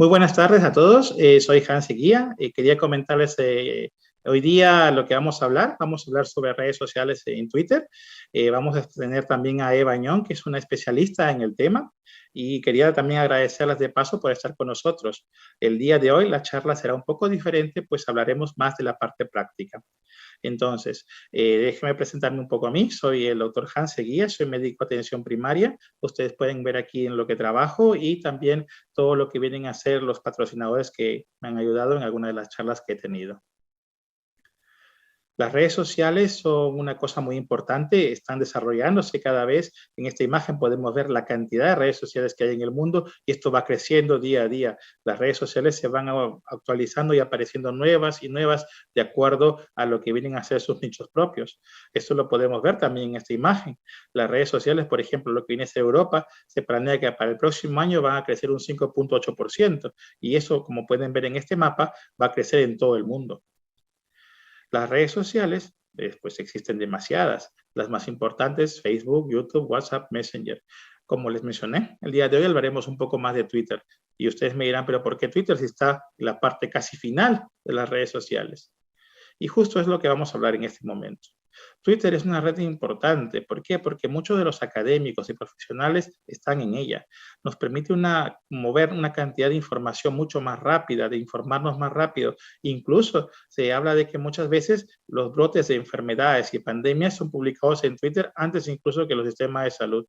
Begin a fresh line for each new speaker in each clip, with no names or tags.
Muy buenas tardes a todos. Soy Hans Guía. Quería comentarles hoy día lo que vamos a hablar. Vamos a hablar sobre redes sociales en Twitter. Vamos a tener también a Eva Ñón, que es una especialista en el tema. Y quería también agradecerles de paso por estar con nosotros. El día de hoy la charla será un poco diferente, pues hablaremos más de la parte práctica. Entonces, déjeme presentarme un poco a mí. Soy el doctor Hans Seguía, soy médico de atención primaria. Ustedes pueden ver aquí en lo que trabajo y también todo lo que vienen a hacer los patrocinadores que me han ayudado en algunas de las charlas que he tenido. Las redes sociales son una cosa muy importante, están desarrollándose cada vez. En esta imagen podemos ver la cantidad de redes sociales que hay en el mundo y esto va creciendo día a día. Las redes sociales se van actualizando y apareciendo nuevas y nuevas de acuerdo a lo que vienen a ser sus nichos propios. Esto lo podemos ver también en esta imagen. Las redes sociales, por ejemplo, lo que viene a ser Europa, se planea que para el próximo año van a crecer un 5.8% y eso, como pueden ver en este mapa, va a crecer en todo el mundo. Las redes sociales, pues existen demasiadas. Las más importantes, Facebook, YouTube, WhatsApp, Messenger. Como les mencioné, el día de hoy hablaremos un poco más de Twitter. Y ustedes me dirán, ¿pero por qué Twitter si está en la parte casi final de las redes sociales? Y justo es lo que vamos a hablar en este momento. Twitter es una red importante. ¿Por qué? Porque muchos de los académicos y profesionales están en ella. Nos permite mover una cantidad de información mucho más rápida, de informarnos más rápido. Incluso se habla de que muchas veces los brotes de enfermedades y pandemias son publicados en Twitter antes incluso que los sistemas de salud.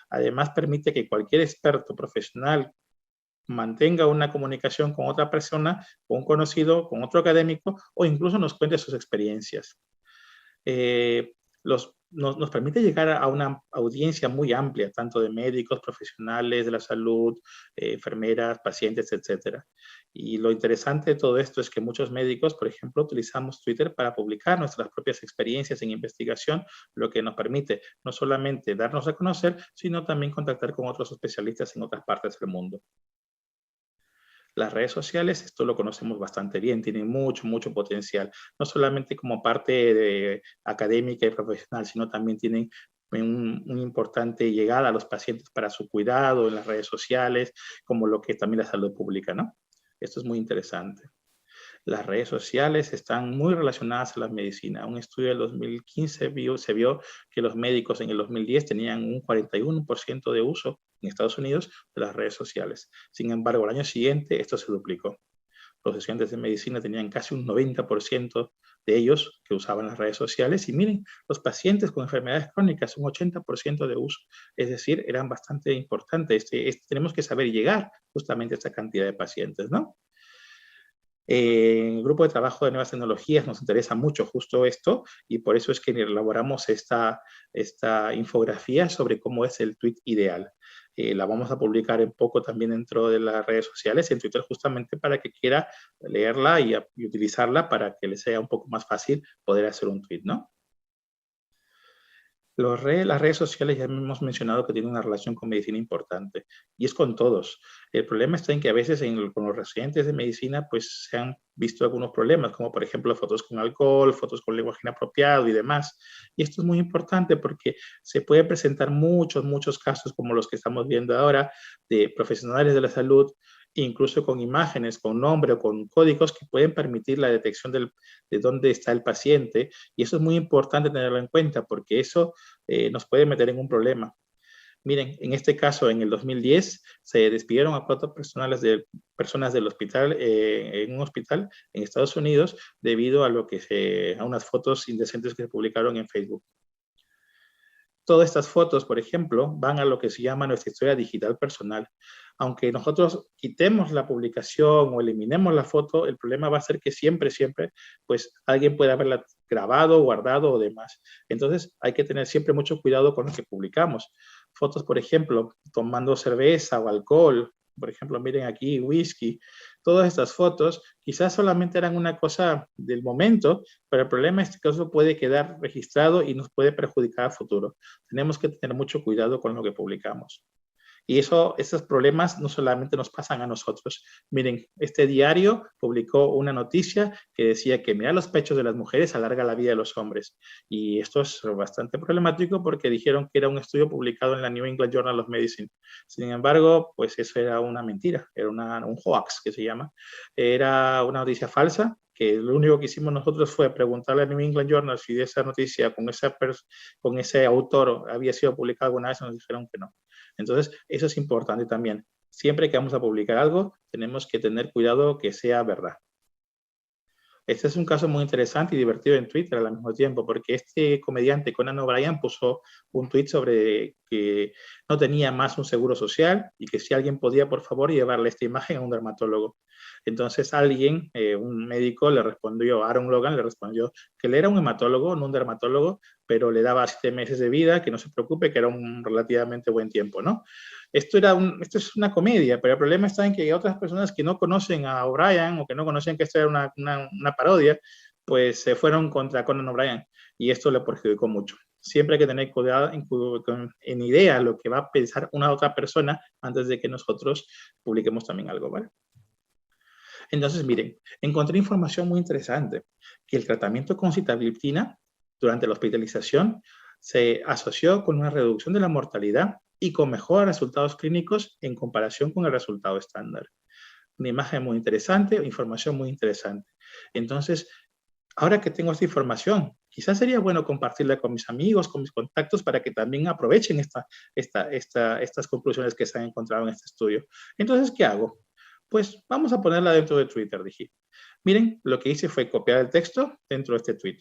Además, permite que cualquier experto profesional mantenga una comunicación con otra persona, con un conocido, con otro académico o incluso nos cuente sus experiencias. Nos permite llegar a una audiencia muy amplia, tanto de médicos, profesionales de la salud, enfermeras, pacientes, etcétera. Y lo interesante de todo esto es que muchos médicos, por ejemplo, utilizamos Twitter para publicar nuestras propias experiencias en investigación, lo que nos permite no solamente darnos a conocer, sino también contactar con otros especialistas en otras partes del mundo. Las redes sociales, esto lo conocemos bastante bien, tienen mucho, mucho potencial, no solamente como parte académica y profesional, sino también tienen una importante llegada a los pacientes para su cuidado en las redes sociales, como lo que es también la salud pública, ¿no? Esto es muy interesante. Las redes sociales están muy relacionadas a la medicina. Un estudio del 2015 se vio que los médicos en el 2010 tenían un 41% de uso en Estados Unidos de las redes sociales. Sin embargo, al año siguiente esto se duplicó. Los estudiantes de medicina tenían casi un 90% de ellos que usaban las redes sociales y miren, los pacientes con enfermedades crónicas un 80% de uso. Es decir, eran bastante importantes. Tenemos que saber llegar justamente a esta cantidad de pacientes, ¿no? En el grupo de trabajo de nuevas tecnologías nos interesa mucho justo esto y por eso es que elaboramos esta infografía sobre cómo es el tweet ideal. La vamos a publicar en poco también dentro de las redes sociales, en Twitter justamente para que quiera leerla y utilizarla para que le sea un poco más fácil poder hacer un tweet, ¿no? Las redes sociales ya hemos mencionado que tienen una relación con medicina importante y es con todos. El problema está en que a veces con los residentes de medicina pues se han visto algunos problemas, como por ejemplo fotos con alcohol, fotos con lenguaje inapropiado y demás. Y esto es muy importante porque se pueden presentar muchos, muchos casos como los que estamos viendo ahora de profesionales de la salud, incluso con imágenes, con nombre o con códigos que pueden permitir la detección de dónde está el paciente. Y eso es muy importante tenerlo en cuenta porque eso nos puede meter en un problema. Miren, en este caso, en el 2010, se despidieron a 4 personas del hospital, en un hospital en Estados Unidos, debido a a unas fotos indecentes que se publicaron en Facebook. Todas estas fotos, por ejemplo, van a lo que se llama nuestra historia digital personal. Aunque nosotros quitemos la publicación o eliminemos la foto, el problema va a ser que siempre, siempre, pues alguien puede haberla grabado, guardado o demás. Entonces hay que tener siempre mucho cuidado con lo que publicamos. Fotos, por ejemplo, tomando cerveza o alcohol, por ejemplo, miren aquí, whisky, todas estas fotos quizás solamente eran una cosa del momento, pero el problema es que eso puede quedar registrado y nos puede perjudicar a futuro. Tenemos que tener mucho cuidado con lo que publicamos. Y esos problemas no solamente nos pasan a nosotros. Miren, este diario publicó una noticia que decía que mirar los pechos de las mujeres alarga la vida de los hombres. Y esto es bastante problemático porque dijeron que era un estudio publicado en la New England Journal of Medicine. Sin embargo, pues eso era una mentira, era un hoax que se llama. Era una noticia falsa, que lo único que hicimos nosotros fue preguntarle a New England Journal si esa noticia con ese autor había sido publicada alguna vez, y nos dijeron que no. Entonces, eso es importante también. Siempre que vamos a publicar algo, tenemos que tener cuidado que sea verdad. Este es un caso muy interesante y divertido en Twitter al mismo tiempo, porque este comediante Conan O'Brien puso un tweet sobre que no tenía más un seguro social y que si alguien podía, por favor, llevarle esta imagen a un dermatólogo. Entonces alguien, un médico, le respondió, Aaron Logan le respondió que él era un hematólogo, no un dermatólogo, pero le daba 7 meses de vida, que no se preocupe, que era un relativamente buen tiempo, ¿no? Esto es una comedia, pero el problema está en que hay otras personas que no conocen a O'Brien o que no conocen que esto era una parodia, pues se fueron contra Conan O'Brien y esto le perjudicó mucho. Siempre hay que tener cuidado en idea lo que va a pensar una otra persona antes de que nosotros publiquemos también algo, ¿vale? Entonces, miren, encontré información muy interesante, que el tratamiento con sitagliptina durante la hospitalización se asoció con una reducción de la mortalidad y con mejores resultados clínicos en comparación con el resultado estándar. Una imagen muy interesante, información muy interesante. Entonces, ahora que tengo esta información, quizás sería bueno compartirla con mis amigos, con mis contactos, para que también aprovechen estas conclusiones que se han encontrado en este estudio. Entonces, ¿qué hago? Pues vamos a ponerla dentro de Twitter, dije. Miren, lo que hice fue copiar el texto dentro de este tweet.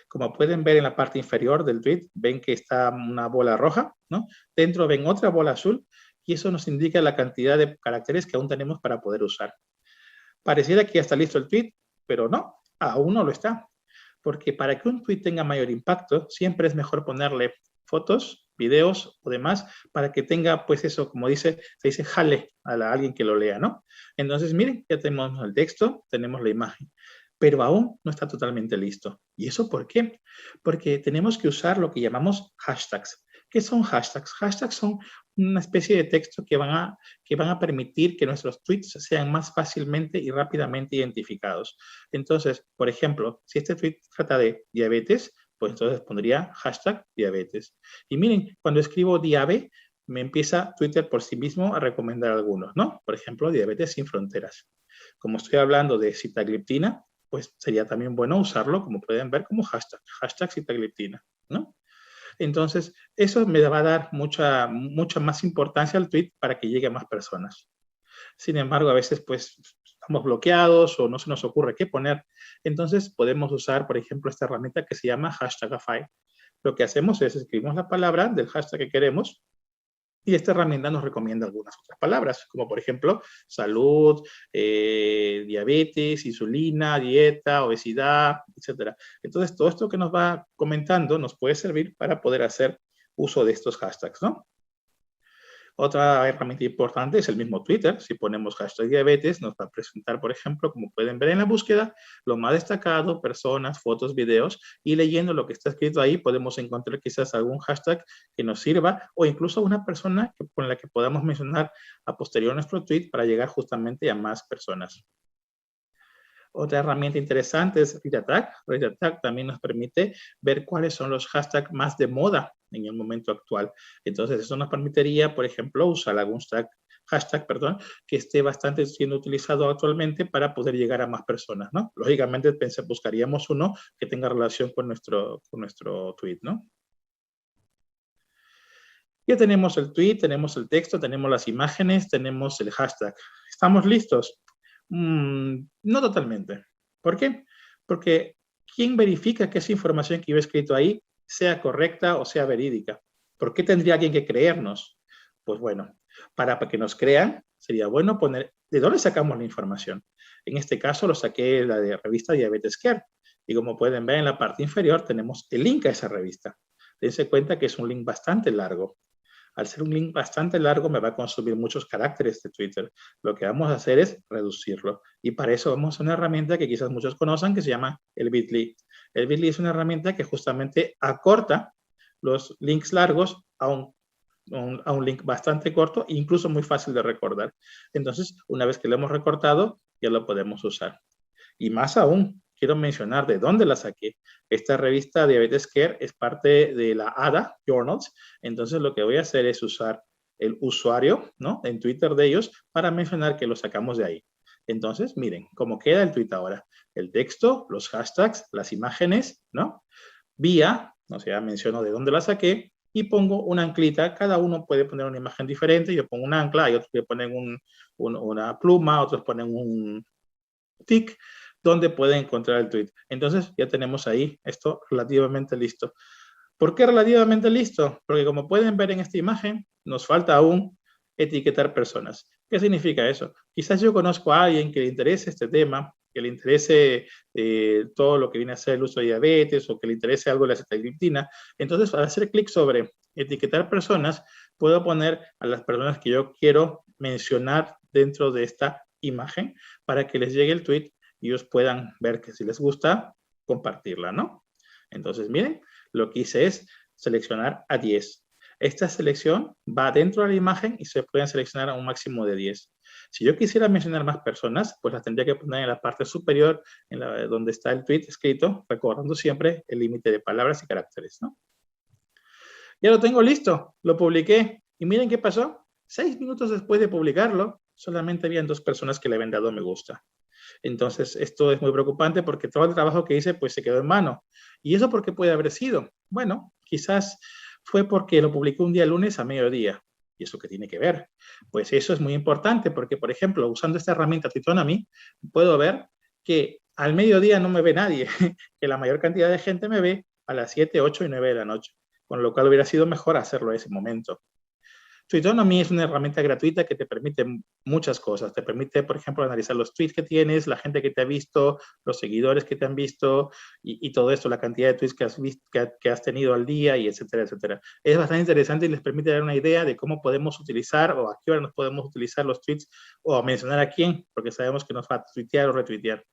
Como pueden ver en la parte inferior del tweet, ven que está una bola roja, ¿no? Dentro ven otra bola azul y eso nos indica la cantidad de caracteres que aún tenemos para poder usar. Pareciera que ya está listo el tweet, pero no, aún no lo está. Porque para que un tweet tenga mayor impacto, siempre es mejor ponerle fotos, videos o demás, para que tenga, pues eso, como se dice, jale a alguien que lo lea, ¿no? Entonces, miren, ya tenemos el texto, tenemos la imagen, pero aún no está totalmente listo. ¿Y eso por qué? Porque tenemos que usar lo que llamamos hashtags. ¿Qué son hashtags? Hashtags son una especie de texto que van a permitir que nuestros tweets sean más fácilmente y rápidamente identificados. Entonces, por ejemplo, si este tweet trata de diabetes, pues entonces pondría hashtag diabetes. Y miren, cuando escribo diabe, me empieza Twitter por sí mismo a recomendar algunos, ¿no? Por ejemplo, diabetes sin fronteras. Como estoy hablando de sitagliptina, pues sería también bueno usarlo, como pueden ver, como hashtag sitagliptina, ¿no? Entonces, eso me va a dar mucha más importancia al tweet para que llegue a más personas. Sin embargo, a veces pues estamos bloqueados o no se nos ocurre qué poner. Entonces, podemos usar, por ejemplo, esta herramienta que se llama Hashtagify. Lo que hacemos es escribimos la palabra del hashtag que queremos y esta herramienta nos recomienda algunas otras palabras, como por ejemplo, salud, diabetes, insulina, dieta, obesidad, etc. Entonces, todo esto que nos va comentando nos puede servir para poder hacer uso de estos hashtags, ¿no? Otra herramienta importante es el mismo Twitter. Si ponemos hashtag diabetes, nos va a presentar, por ejemplo, como pueden ver en la búsqueda, lo más destacado, personas, fotos, videos, y leyendo lo que está escrito ahí podemos encontrar quizás algún hashtag que nos sirva o incluso una persona con la que podamos mencionar a posterior nuestro tweet para llegar justamente a más personas. Otra herramienta interesante es ReadAttack. ReadAttack también nos permite ver cuáles son los hashtags más de moda en el momento actual. Entonces, eso nos permitiría, por ejemplo, usar algún hashtag que esté bastante siendo utilizado actualmente para poder llegar a más personas, ¿no? Lógicamente, buscaríamos uno que tenga relación con nuestro tweet, ¿no? Ya tenemos el tweet, tenemos el texto, tenemos las imágenes, tenemos el hashtag. ¿Estamos listos? No totalmente. ¿Por qué? Porque ¿quién verifica que esa información que yo he escrito ahí sea correcta o sea verídica? ¿Por qué tendría alguien que creernos? Pues bueno, para que nos crean, sería bueno poner de dónde sacamos la información. En este caso lo saqué de la revista Diabetes Care. Y como pueden ver en la parte inferior tenemos el link a esa revista. Dense cuenta que es un link bastante largo. Al ser un link bastante largo me va a consumir muchos caracteres de Twitter. Lo que vamos a hacer es reducirlo. Y para eso vamos a una herramienta que quizás muchos conozcan que se llama el Bitly. El Bitly es una herramienta que justamente acorta los links largos a un a un link bastante corto, incluso muy fácil de recordar. Entonces, una vez que lo hemos recortado, ya lo podemos usar. Y más aún, quiero mencionar de dónde la saqué. Esta revista Diabetes Care es parte de la ADA Journals. Entonces, lo que voy a hacer es usar el usuario, ¿no?, en Twitter de ellos para mencionar que lo sacamos de ahí. Entonces, miren cómo queda el tweet ahora. El texto, los hashtags, las imágenes, ¿no? Vía, o sea, menciono de dónde la saqué y pongo una anclita. Cada uno puede poner una imagen diferente. Yo pongo un ancla, hay otros que ponen una pluma, otros ponen un tic, donde pueden encontrar el tweet. Entonces, ya tenemos ahí esto relativamente listo. ¿Por qué relativamente listo? Porque como pueden ver en esta imagen, nos falta aún etiquetar personas. ¿Qué significa eso? Quizás yo conozco a alguien que le interese este tema, que le interese todo lo que viene a ser el uso de diabetes o que le interese algo de la sitagliptina. Entonces, al hacer clic sobre etiquetar personas, puedo poner a las personas que yo quiero mencionar dentro de esta imagen para que les llegue el tweet y ellos puedan ver que si les gusta, compartirla, ¿no? Entonces, miren, lo que hice es seleccionar a 10. Esta selección va dentro de la imagen y se pueden seleccionar a un máximo de 10. Si yo quisiera mencionar más personas, pues las tendría que poner en la parte superior, donde está el tweet escrito, recordando siempre el límite de palabras y caracteres, ¿no? Ya lo tengo listo, lo publiqué. Y miren qué pasó. 6 minutos después de publicarlo, solamente habían 2 personas que le habían dado me gusta. Entonces, esto es muy preocupante porque todo el trabajo que hice, pues se quedó en mano. ¿Y eso por qué puede haber sido? Bueno, quizás fue porque lo publiqué un día lunes a mediodía. ¿Y eso qué tiene que ver? Pues eso es muy importante porque, por ejemplo, usando esta herramienta Twitonomy, puedo ver que al mediodía no me ve nadie, que la mayor cantidad de gente me ve a las 7, 8 y 9 de la noche, con lo cual hubiera sido mejor hacerlo a ese momento. Twitonomy es una herramienta gratuita que te permite muchas cosas. Te permite, por ejemplo, analizar los tweets que tienes, la gente que te ha visto, los seguidores que te han visto y todo esto, la cantidad de tweets que has, visto, que has tenido al día y etcétera, etcétera. Es bastante interesante y les permite dar una idea de cómo podemos utilizar o a qué hora nos podemos utilizar los tweets o mencionar a quién, porque sabemos que nos va a tuitear o retuitear.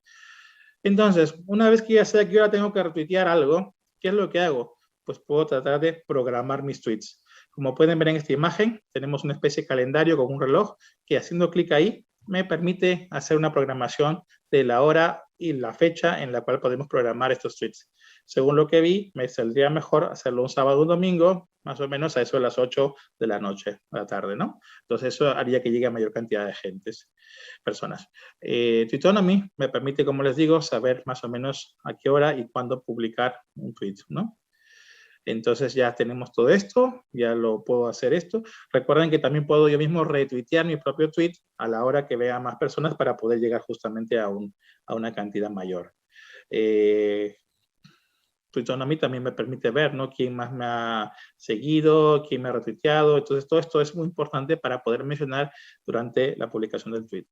Entonces, una vez que ya sé a qué hora tengo que retuitear algo, ¿qué es lo que hago? Pues puedo tratar de programar mis tweets. Como pueden ver en esta imagen, tenemos una especie de calendario con un reloj que haciendo clic ahí me permite hacer una programación de la hora y la fecha en la cual podemos programar estos tweets. Según lo que vi, me saldría mejor hacerlo un sábado o un domingo, más o menos a eso de las 8 de la noche, a la tarde, ¿no? Entonces eso haría que llegue a mayor cantidad de personas. Twitonomy me permite, como les digo, saber más o menos a qué hora y cuándo publicar un tweet, ¿no? Entonces ya tenemos todo esto, ya lo puedo hacer esto. Recuerden que también puedo yo mismo retuitear mi propio tweet a la hora que vea más personas para poder llegar justamente a una cantidad mayor. Twitonomy también me permite ver, ¿no?, quién más me ha seguido, quién me ha retuiteado. Entonces todo esto es muy importante para poder mencionar durante la publicación del tweet.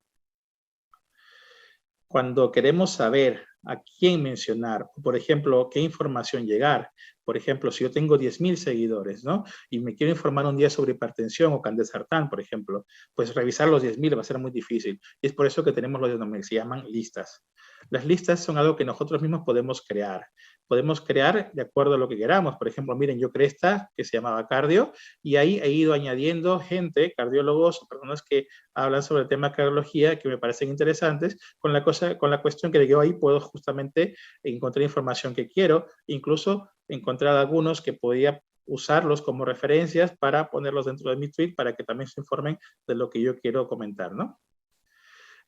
Cuando queremos saber a quién mencionar, por ejemplo, qué información llegar, por ejemplo, si yo tengo 10.000 seguidores, ¿no?, y me quiero informar un día sobre hipertensión o candesartán, por ejemplo, pues revisar los 10.000 va a ser muy difícil. Y es por eso que tenemos lo que se llaman listas. Las listas son algo que nosotros mismos podemos crear. Podemos crear de acuerdo a lo que queramos. Por ejemplo, miren, yo creé esta que se llamaba Cardio y ahí he ido añadiendo gente, cardiólogos, personas que hablan sobre el tema de cardiología que me parecen interesantes, con la cuestión que yo ahí puedo justamente encontrar información que quiero, incluso encontrar algunos que podía usarlos como referencias para ponerlos dentro de mi tweet para que también se informen de lo que yo quiero comentar, ¿no?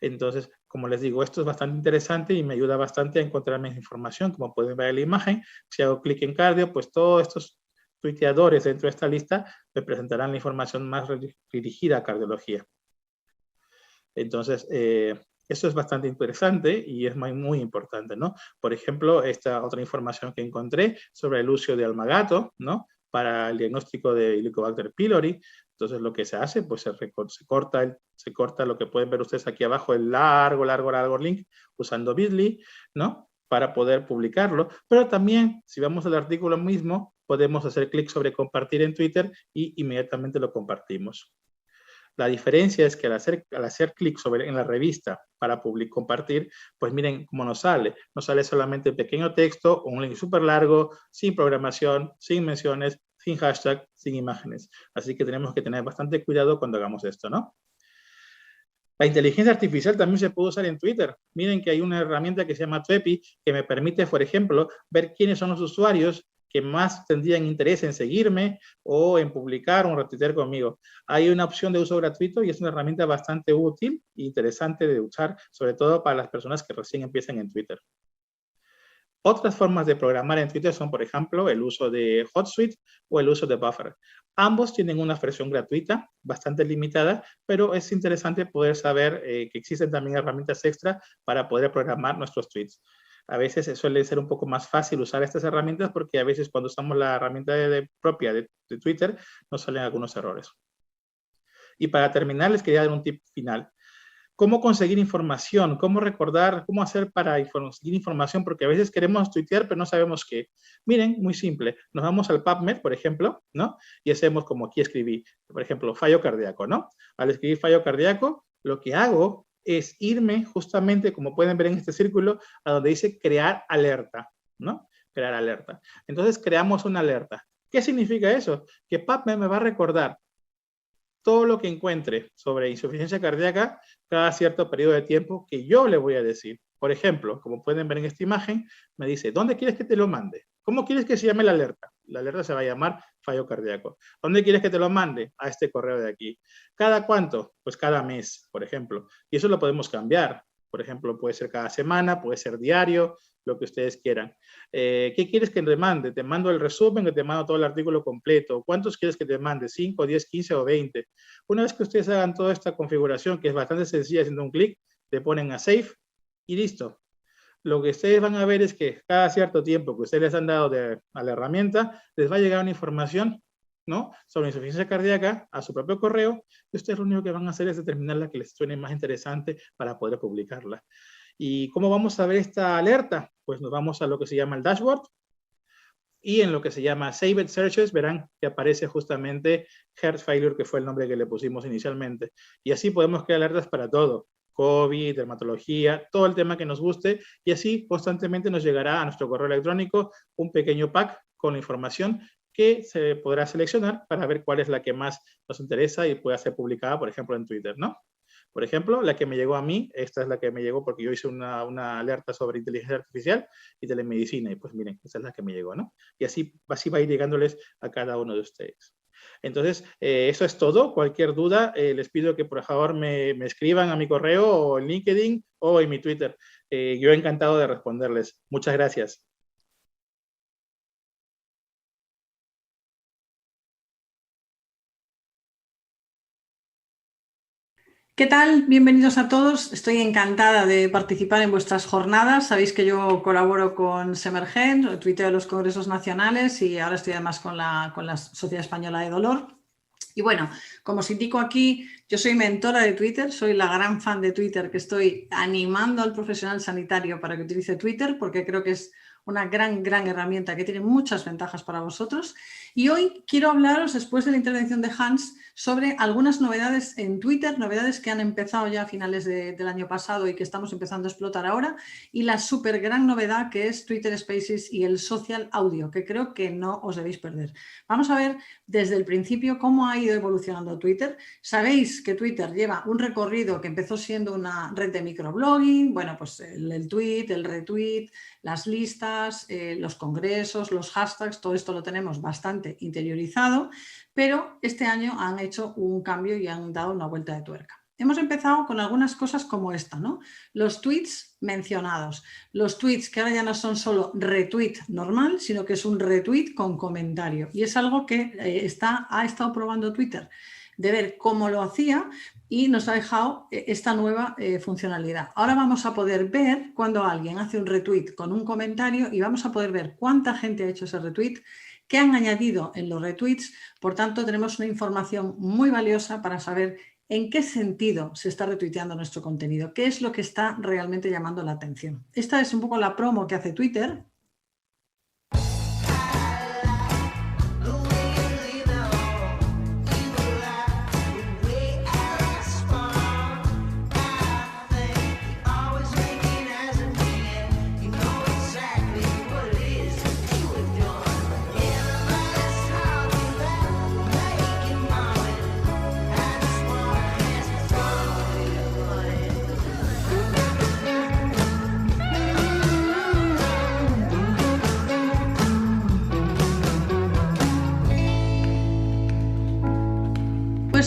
Entonces, como les digo, esto es bastante interesante y me ayuda bastante a encontrar más información. Como pueden ver en la imagen, si hago clic en Cardio, pues todos estos tuiteadores dentro de esta lista me presentarán la información más dirigida a cardiología. Entonces, esto es bastante interesante y es muy, muy importante, ¿no? Por ejemplo, esta otra información que encontré sobre el uso de Almagato, ¿no?, para el diagnóstico de Helicobacter pylori. Entonces, lo que se hace, pues se corta lo que pueden ver ustedes aquí abajo, el largo link, usando Bitly, ¿no?, para poder publicarlo. Pero también, si vamos al artículo mismo, podemos hacer clic sobre compartir en Twitter y inmediatamente lo compartimos. La diferencia es que al hacer clic en la revista para compartir, pues miren cómo nos sale. Nos sale solamente un pequeño texto o un link súper largo, sin programación, sin menciones, sin hashtag, sin imágenes. Así que tenemos que tener bastante cuidado cuando hagamos esto, ¿no? La inteligencia artificial también se puede usar en Twitter. Miren que hay una herramienta que se llama Tweepy que me permite, por ejemplo, ver quiénes son los usuarios que más tendrían interés en seguirme o en publicar o en retuitear conmigo. Hay una opción de uso gratuito y es una herramienta bastante útil e interesante de usar, sobre todo para las personas que recién empiezan en Twitter. Otras formas de programar en Twitter son, por ejemplo, el uso de HotSuite o el uso de Buffer. Ambos tienen una versión gratuita, bastante limitada, pero es interesante poder saber que existen también herramientas extra para poder programar nuestros tweets. A veces suele ser un poco más fácil usar estas herramientas porque a veces cuando usamos la herramienta propia de Twitter nos salen algunos errores. Y para terminar, les quería dar un tip final. ¿Cómo conseguir información? ¿Cómo recordar? ¿Cómo hacer para conseguir información? Porque a veces queremos tuitear, pero no sabemos qué. Miren, muy simple. Nos vamos al PubMed, por ejemplo, ¿no? Y hacemos como aquí escribí, por ejemplo, fallo cardíaco, ¿no? Al escribir fallo cardíaco, lo que hago es irme justamente, como pueden ver en este círculo, a donde dice crear alerta, ¿no? Crear alerta. Entonces, creamos una alerta. ¿Qué significa eso? Que PubMed me va a recordar todo lo que encuentre sobre insuficiencia cardíaca cada cierto periodo de tiempo que yo le voy a decir. Por ejemplo, como pueden ver en esta imagen, me dice, ¿dónde quieres que te lo mande? ¿Cómo quieres que se llame la alerta? La alerta se va a llamar fallo cardíaco. ¿Dónde quieres que te lo mande? A este correo de aquí. ¿Cada cuánto? Pues cada mes, por ejemplo. Y eso lo podemos cambiar. Por ejemplo, puede ser cada semana, puede ser diario, lo que ustedes quieran. ¿Qué quieres que te mande? ¿Te mando el resumen o te mando todo el artículo completo? ¿Cuántos quieres que te mande? ¿5, 10, 15 o 20? Una vez que ustedes hagan toda esta configuración, que es bastante sencilla, haciendo un clic, le ponen a Save y listo. Lo que ustedes van a ver es que cada cierto tiempo que ustedes les han dado a la herramienta, les va a llegar una información, ¿no?, sobre insuficiencia cardíaca a su propio correo, y ustedes lo único que van a hacer es determinar la que les suene más interesante para poder publicarla. ¿Y cómo vamos a ver esta alerta? Pues nos vamos a lo que se llama el dashboard, y en lo que se llama Saved Searches verán que aparece justamente Heart Failure, que fue el nombre que le pusimos inicialmente. Y así podemos crear alertas para todo. COVID, dermatología, todo el tema que nos guste, y así constantemente nos llegará a nuestro correo electrónico un pequeño pack con la información que se podrá seleccionar para ver cuál es la que más nos interesa y pueda ser publicada, por ejemplo, en Twitter, ¿no? Por ejemplo, la que me llegó a mí, esta es la que me llegó porque yo hice una alerta sobre inteligencia artificial y telemedicina, y pues miren, esta es la que me llegó, ¿no? Y así va a ir llegándoles a cada uno de ustedes. Entonces, eso es todo. Cualquier duda, les pido que por favor me escriban a mi correo o en LinkedIn o en mi Twitter. Yo encantado de responderles. Muchas gracias.
¿Qué tal? Bienvenidos a todos. Estoy encantada de participar en vuestras jornadas. Sabéis que yo colaboro con Semergen, tuiteo los congresos nacionales y ahora estoy además con la Sociedad Española de Dolor. Y bueno, como os indico aquí, yo soy mentora de Twitter, soy la gran fan de Twitter que estoy animando al profesional sanitario para que utilice Twitter porque creo que es una gran herramienta que tiene muchas ventajas para vosotros. Y hoy quiero hablaros, después de la intervención de Hans, sobre algunas novedades en Twitter, novedades que han empezado ya a finales del año pasado y que estamos empezando a explotar ahora, y la súper gran novedad que es Twitter Spaces y el Social Audio, que creo que no os debéis perder. Vamos a ver desde el principio cómo ha ido evolucionando Twitter. Sabéis que Twitter lleva un recorrido que empezó siendo una red de microblogging, bueno, pues el tweet, el retweet, las listas, los congresos, los hashtags, todo esto lo tenemos bastante interiorizado, pero este año han hecho un cambio y han dado una vuelta de tuerca. Hemos empezado con algunas cosas como esta, ¿no? Los tweets mencionados, los tweets que ahora ya no son solo retweet normal, sino que es un retweet con comentario, y es algo que ha estado probando Twitter, de ver cómo lo hacía, y nos ha dejado esta nueva funcionalidad. Ahora vamos a poder ver cuando alguien hace un retweet con un comentario y vamos a poder ver cuánta gente ha hecho ese retweet, qué han añadido en los retweets. Por tanto, tenemos una información muy valiosa para saber en qué sentido se está retuiteando nuestro contenido, qué es lo que está realmente llamando la atención. Esta es un poco la promo que hace Twitter.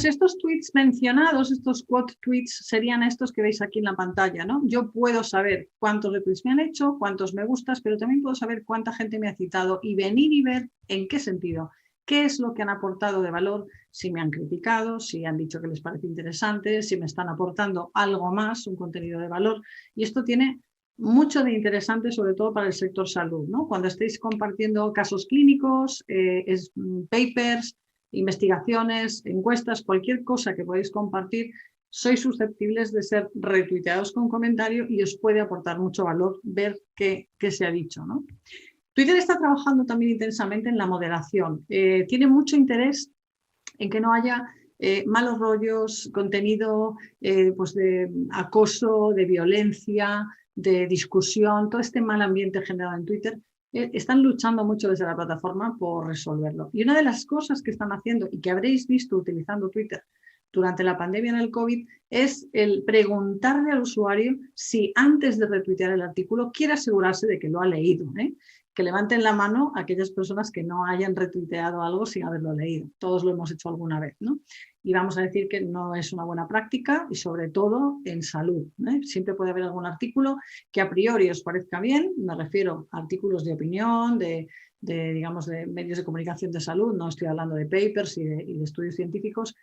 Pues estos tweets mencionados, estos quote tweets, serían estos que veis aquí en la pantalla, ¿no? Yo puedo saber cuántos retweets me han hecho, cuántos me gustas, pero también puedo saber cuánta gente me ha citado y venir y ver en qué sentido, qué es lo que han aportado de valor, si me han criticado, si han dicho que les parece interesante, si me están aportando algo más, un contenido de valor. Y esto tiene mucho de interesante, sobre todo para el sector salud, ¿no? Cuando estéis compartiendo casos clínicos, papers, investigaciones, encuestas, cualquier cosa que podáis compartir, sois susceptibles de ser retuiteados con comentario y os puede aportar mucho valor ver qué se ha dicho, ¿no? Twitter está trabajando también intensamente en la moderación. Tiene mucho interés en que no haya malos rollos, contenido pues de acoso, de violencia, de discusión, todo este mal ambiente generado en Twitter. Están luchando mucho desde la plataforma por resolverlo. Y una de las cosas que están haciendo y que habréis visto utilizando Twitter durante la pandemia en el COVID es el preguntarle al usuario si antes de retuitear el artículo quiere asegurarse de que lo ha leído, ¿eh? Que levanten la mano aquellas personas que no hayan retuiteado algo sin haberlo leído. Todos lo hemos hecho alguna vez, ¿no? Y vamos a decir que no es una buena práctica y sobre todo en salud, ¿eh? Siempre puede haber algún artículo que a priori os parezca bien, me refiero a artículos de opinión, digamos, de medios de comunicación de salud, no estoy hablando de papers y de estudios científicos,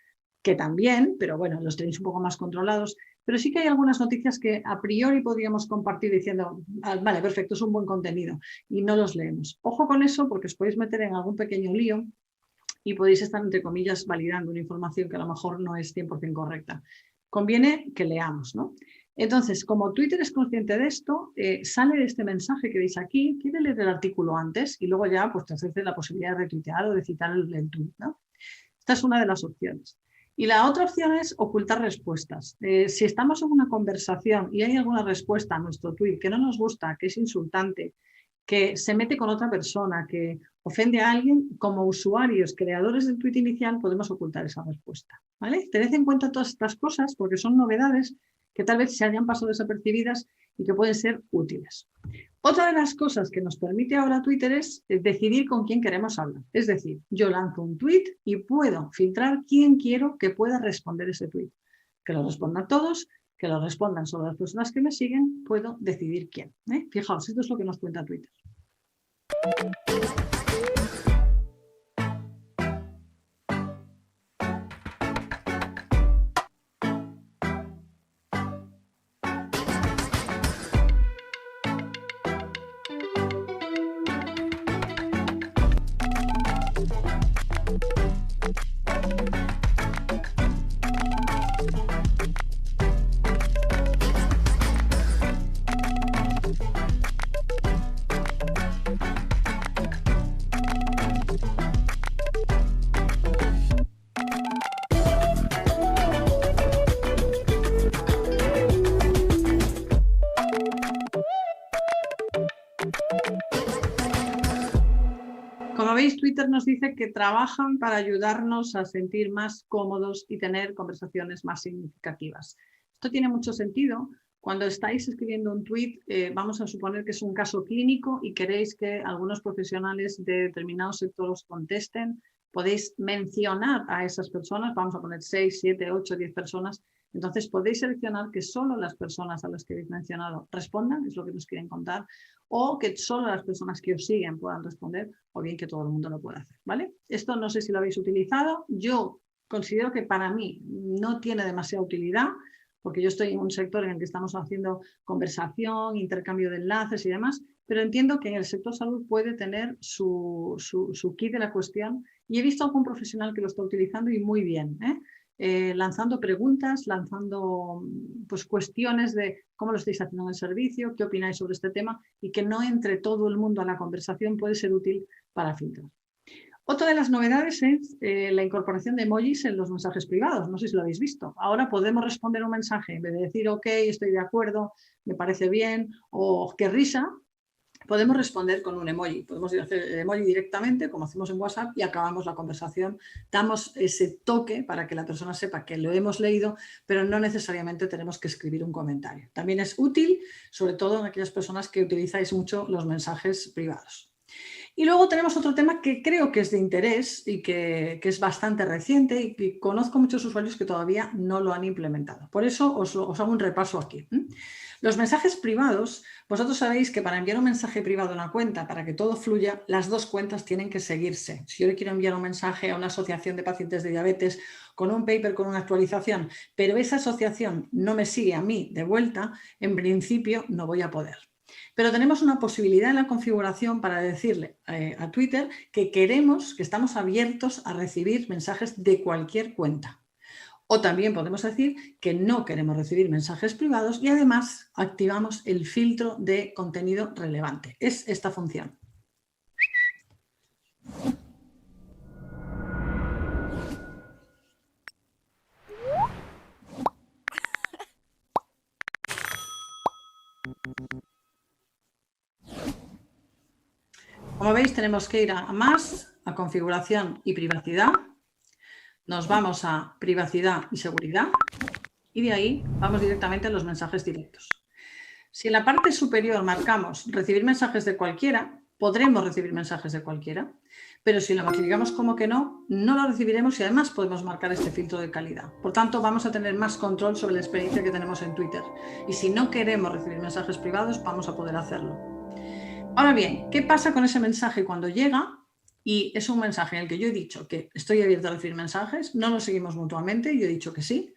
que también, pero bueno, los tenéis un poco más controlados, pero sí que hay algunas noticias que a priori podríamos compartir diciendo, vale, perfecto, es un buen contenido, y no los leemos. Ojo con eso porque os podéis meter en algún pequeño lío y podéis estar, entre comillas, validando una información que a lo mejor no es 100% correcta. Conviene que leamos, ¿no? Entonces, como Twitter es consciente de esto, sale de este mensaje que veis aquí, quiere leer el artículo antes y luego ya pues, te ofrece la posibilidad de retuitear o de citar el tweet, ¿no? Esta es una de las opciones. Y la otra opción es ocultar respuestas. Si estamos en una conversación y hay alguna respuesta a nuestro tweet que no nos gusta, que es insultante, que se mete con otra persona, que ofende a alguien, como usuarios, creadores del tweet inicial, podemos ocultar esa respuesta, ¿vale? Tened en cuenta todas estas cosas porque son novedades que tal vez se hayan pasado desapercibidas y que pueden ser útiles. Otra de las cosas que nos permite ahora Twitter es decidir con quién queremos hablar. Es decir, yo lanzo un tweet y puedo filtrar quién quiero que pueda responder ese tweet. Que lo respondan todos, que lo respondan solo las personas que me siguen, puedo decidir quién. Fijaos, esto es lo que nos cuenta Twitter. Como veis, Twitter nos dice que trabajan para ayudarnos a sentir más cómodos y tener conversaciones más significativas. Esto tiene mucho sentido. Cuando estáis escribiendo un tweet, vamos a suponer que es un caso clínico y queréis que algunos profesionales de determinados sectores contesten, podéis mencionar a esas personas, vamos a poner 6, 7, 8, 10 personas. Entonces podéis seleccionar que solo las personas a las que habéis mencionado respondan, es lo que nos quieren contar, o que solo las personas que os siguen puedan responder, o bien que todo el mundo lo pueda hacer, ¿vale? Esto no sé si lo habéis utilizado. Yo considero que para mí no tiene demasiada utilidad, porque yo estoy en un sector en el que estamos haciendo conversación, intercambio de enlaces y demás, pero entiendo que en el sector salud puede tener su quid de la cuestión, y he visto a algún profesional que lo está utilizando y muy bien, lanzando preguntas, lanzando pues, cuestiones de cómo lo estáis haciendo en el servicio, qué opináis sobre este tema, y que no entre todo el mundo a la conversación puede ser útil para filtrar. Otra de las novedades es la incorporación de emojis en los mensajes privados. No sé si lo habéis visto. Ahora podemos responder un mensaje en vez de decir ok, estoy de acuerdo, me parece bien o qué risa. Podemos responder con un emoji. Podemos hacer el emoji directamente, como hacemos en WhatsApp, y acabamos la conversación. Damos ese toque para que la persona sepa que lo hemos leído, pero no necesariamente tenemos que escribir un comentario. También es útil, sobre todo en aquellas personas que utilizáis mucho los mensajes privados. Y luego tenemos otro tema que creo que es de interés y que es bastante reciente y que conozco muchos usuarios que todavía no lo han implementado. Por eso os hago un repaso aquí. Los mensajes privados, vosotros sabéis que para enviar un mensaje privado a una cuenta, para que todo fluya, las dos cuentas tienen que seguirse. Si yo le quiero enviar un mensaje a una asociación de pacientes de diabetes con un paper, con una actualización, pero esa asociación no me sigue a mí de vuelta, en principio no voy a poder. Pero tenemos una posibilidad en la configuración para decirle a Twitter que queremos, que estamos abiertos a recibir mensajes de cualquier cuenta. O también podemos decir que no queremos recibir mensajes privados y además activamos el filtro de contenido relevante. Es esta función. Como veis, tenemos que ir a más, a configuración y privacidad. Nos vamos a privacidad y seguridad y de ahí vamos directamente a los mensajes directos. Si en la parte superior marcamos recibir mensajes de cualquiera, podremos recibir mensajes de cualquiera, pero si lo marcamos como que no, no lo recibiremos y además podemos marcar este filtro de calidad. Por tanto, vamos a tener más control sobre la experiencia que tenemos en Twitter. Y si no queremos recibir mensajes privados, vamos a poder hacerlo. Ahora bien, ¿qué pasa con ese mensaje cuando llega? Y es un mensaje en el que yo he dicho que estoy abierto a recibir mensajes, no nos seguimos mutuamente, yo he dicho que sí.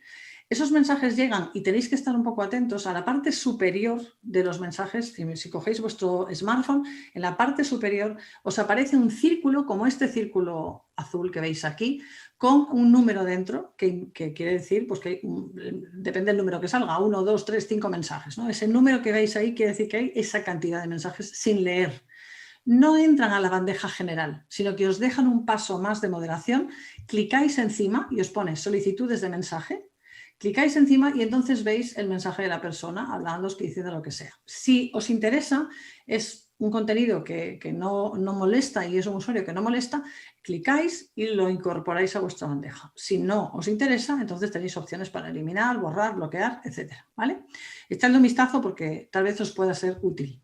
Esos mensajes llegan y tenéis que estar un poco atentos a la parte superior de los mensajes. Si cogéis vuestro smartphone, en la parte superior os aparece un círculo como este círculo azul que veis aquí, con un número dentro, que quiere decir pues que depende del número que salga, 1, 2, 3, 5 mensajes, ¿no? Ese número que veis ahí quiere decir que hay esa cantidad de mensajes sin leer. No entran a la bandeja general, sino que os dejan un paso más de moderación, clicáis encima y os pone solicitudes de mensaje, clicáis encima y entonces veis el mensaje de la persona hablándoos, que dice de lo que sea. Si os interesa, es un contenido que no molesta y es un usuario que no molesta, clicáis y lo incorporáis a vuestra bandeja. Si no os interesa, entonces tenéis opciones para eliminar, borrar, bloquear, etcétera, ¿vale? Echadle un vistazo porque tal vez os pueda ser útil.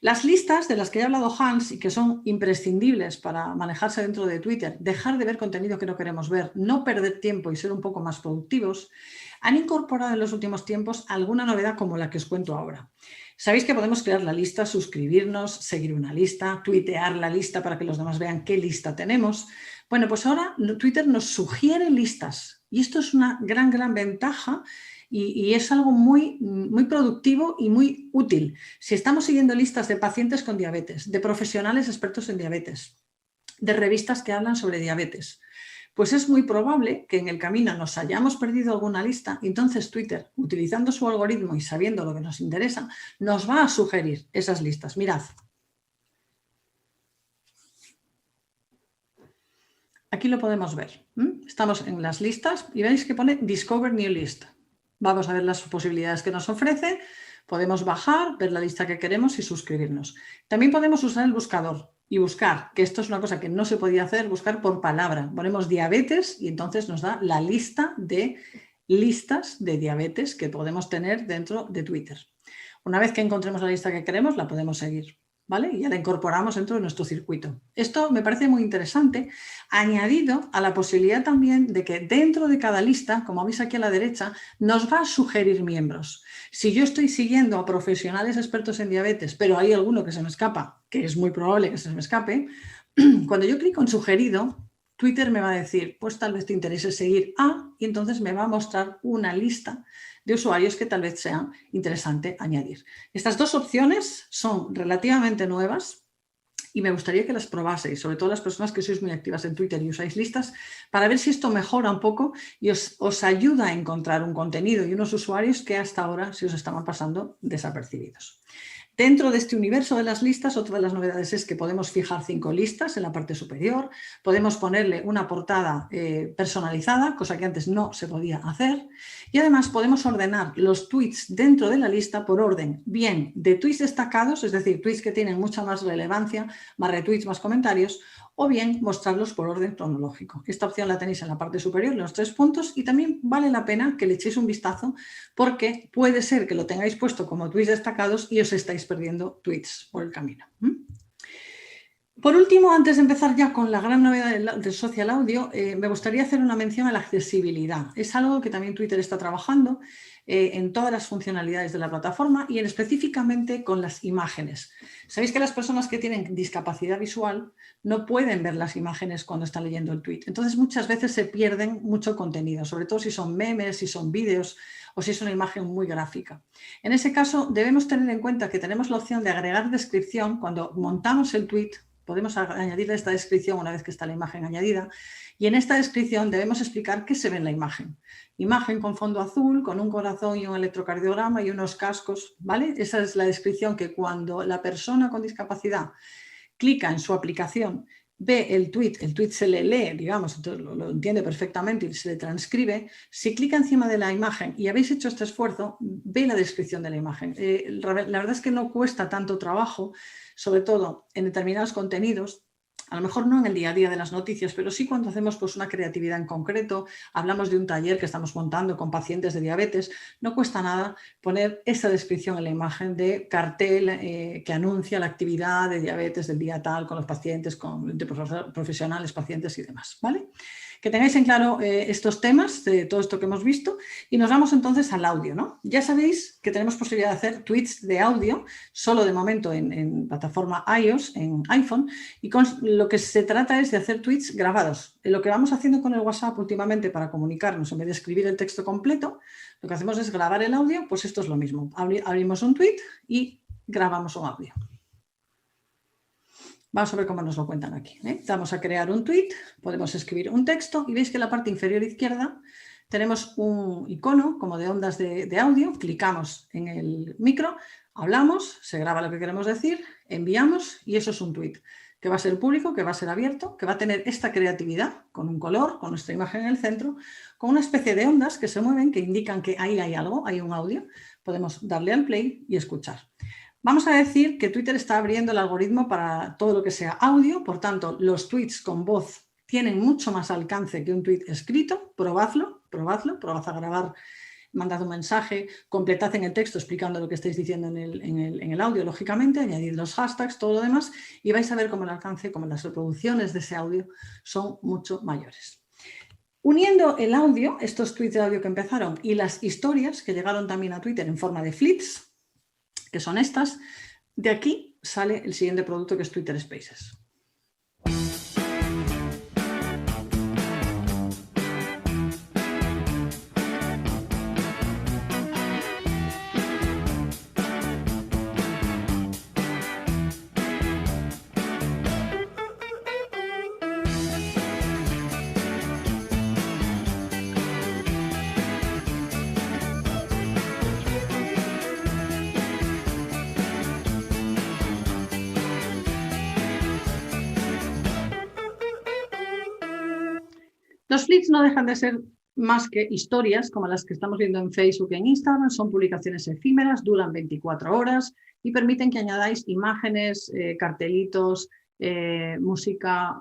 Las listas de las que ha hablado Hans y que son imprescindibles para manejarse dentro de Twitter, dejar de ver contenido que no queremos ver, no perder tiempo y ser un poco más productivos, han incorporado en los últimos tiempos alguna novedad como la que os cuento ahora. Sabéis que podemos crear la lista, suscribirnos, seguir una lista, tuitear la lista para que los demás vean qué lista tenemos. Bueno, pues ahora Twitter nos sugiere listas y esto es una gran ventaja. Y es algo muy productivo y muy útil. Si estamos siguiendo listas de pacientes con diabetes, de profesionales expertos en diabetes, de revistas que hablan sobre diabetes, pues es muy probable que en el camino nos hayamos perdido alguna lista y entonces Twitter, utilizando su algoritmo y sabiendo lo que nos interesa, nos va a sugerir esas listas. Mirad. Aquí lo podemos ver. Estamos en las listas y veis que pone Discover New List. Vamos a ver las posibilidades que nos ofrece, podemos bajar, ver la lista que queremos y suscribirnos. También podemos usar el buscador y buscar, que esto es una cosa que no se podía hacer, buscar por palabra. Ponemos diabetes y entonces nos da la lista de listas de diabetes que podemos tener dentro de Twitter. Una vez que encontremos la lista que queremos, la podemos seguir, ¿vale? Y ya la incorporamos dentro de nuestro circuito. Esto me parece muy interesante, añadido a la posibilidad también de que dentro de cada lista, como veis aquí a la derecha, nos va a sugerir miembros. Si yo estoy siguiendo a profesionales expertos en diabetes, pero hay alguno que se me escapa, que es muy probable que se me escape, cuando yo clico en sugerido, Twitter me va a decir, pues tal vez te interese seguir a, y entonces me va a mostrar una lista de usuarios que tal vez sea interesante añadir. Estas dos opciones son relativamente nuevas y me gustaría que las probaseis, sobre todo las personas que sois muy activas en Twitter y usáis listas, para ver si esto mejora un poco y os ayuda a encontrar un contenido y unos usuarios que hasta ahora se os estaban pasando desapercibidos. Dentro de este universo de las listas, otra de las novedades es que podemos fijar 5 listas en la parte superior, podemos ponerle una portada personalizada, cosa que antes no se podía hacer, y además podemos ordenar los tweets dentro de la lista por orden, bien de tweets destacados, es decir, tweets que tienen mucha más relevancia, más retweets, más comentarios, o bien mostrarlos por orden cronológico. Esta opción la tenéis en la parte superior, en los 3 puntos, y también vale la pena que le echéis un vistazo porque puede ser que lo tengáis puesto como tweets destacados y os estáis perdiendo tweets por el camino. Por último, antes de empezar ya con la gran novedad del social audio, me gustaría hacer una mención a la accesibilidad. Es algo que también Twitter está trabajando en todas las funcionalidades de la plataforma y específicamente con las imágenes. Sabéis que las personas que tienen discapacidad visual no pueden ver las imágenes cuando están leyendo el tweet. Entonces muchas veces se pierden mucho contenido, sobre todo si son memes, si son vídeos o si es una imagen muy gráfica. En ese caso debemos tener en cuenta que tenemos la opción de agregar descripción cuando montamos el tweet. Podemos añadirle esta descripción una vez que está la imagen añadida y en esta descripción debemos explicar qué se ve en la imagen. Imagen con fondo azul, con un corazón y un electrocardiograma y unos cascos, ¿vale? Esa es la descripción que cuando la persona con discapacidad clica en su aplicación, ve el tweet se le lee, digamos, entonces lo entiende perfectamente y se le transcribe. Si clica encima de la imagen y habéis hecho este esfuerzo, ve la descripción de la imagen. La verdad es que no cuesta tanto trabajo, sobre todo en determinados contenidos, a lo mejor no en el día a día de las noticias, pero sí cuando hacemos pues, una creatividad en concreto, hablamos de un taller que estamos montando con pacientes de diabetes, no cuesta nada poner esa descripción en la imagen de cartel que anuncia la actividad de diabetes del día tal con los pacientes, con profesionales, pacientes y demás, ¿vale? Que tengáis en claro estos temas de todo esto que hemos visto y nos vamos entonces al audio, ¿no? Ya sabéis que tenemos posibilidad de hacer tweets de audio, solo de momento en plataforma iOS, en iPhone, y con lo que se trata es de hacer tweets grabados. Lo que vamos haciendo con el WhatsApp últimamente para comunicarnos, en vez de escribir el texto completo, lo que hacemos es grabar el audio, pues esto es lo mismo. Abrimos un tweet y grabamos un audio. Vamos a ver cómo nos lo cuentan aquí. Vamos a crear un tweet, podemos escribir un texto y veis que en la parte inferior izquierda tenemos un icono como de ondas de audio, clicamos en el micro, hablamos, se graba lo que queremos decir, enviamos y eso es un tweet que va a ser público, que va a ser abierto, que va a tener esta creatividad con un color, con nuestra imagen en el centro, con una especie de ondas que se mueven, que indican que ahí hay algo, hay un audio. Podemos darle al play y escuchar. Vamos a decir que Twitter está abriendo el algoritmo para todo lo que sea audio, por tanto, los tweets con voz tienen mucho más alcance que un tweet escrito. Probad a grabar, mandad un mensaje, completad en el texto explicando lo que estáis diciendo en el audio, lógicamente, añadid los hashtags, todo lo demás, y vais a ver cómo el alcance, cómo las reproducciones de ese audio son mucho mayores. Uniendo el audio, estos tweets de audio que empezaron, y las historias que llegaron también a Twitter en forma de flits, que son estas, de aquí sale el siguiente producto que es Twitter Spaces. Los flits no dejan de ser más que historias como las que estamos viendo en Facebook y en Instagram. Son publicaciones efímeras, duran 24 horas y permiten que añadáis imágenes, cartelitos, música,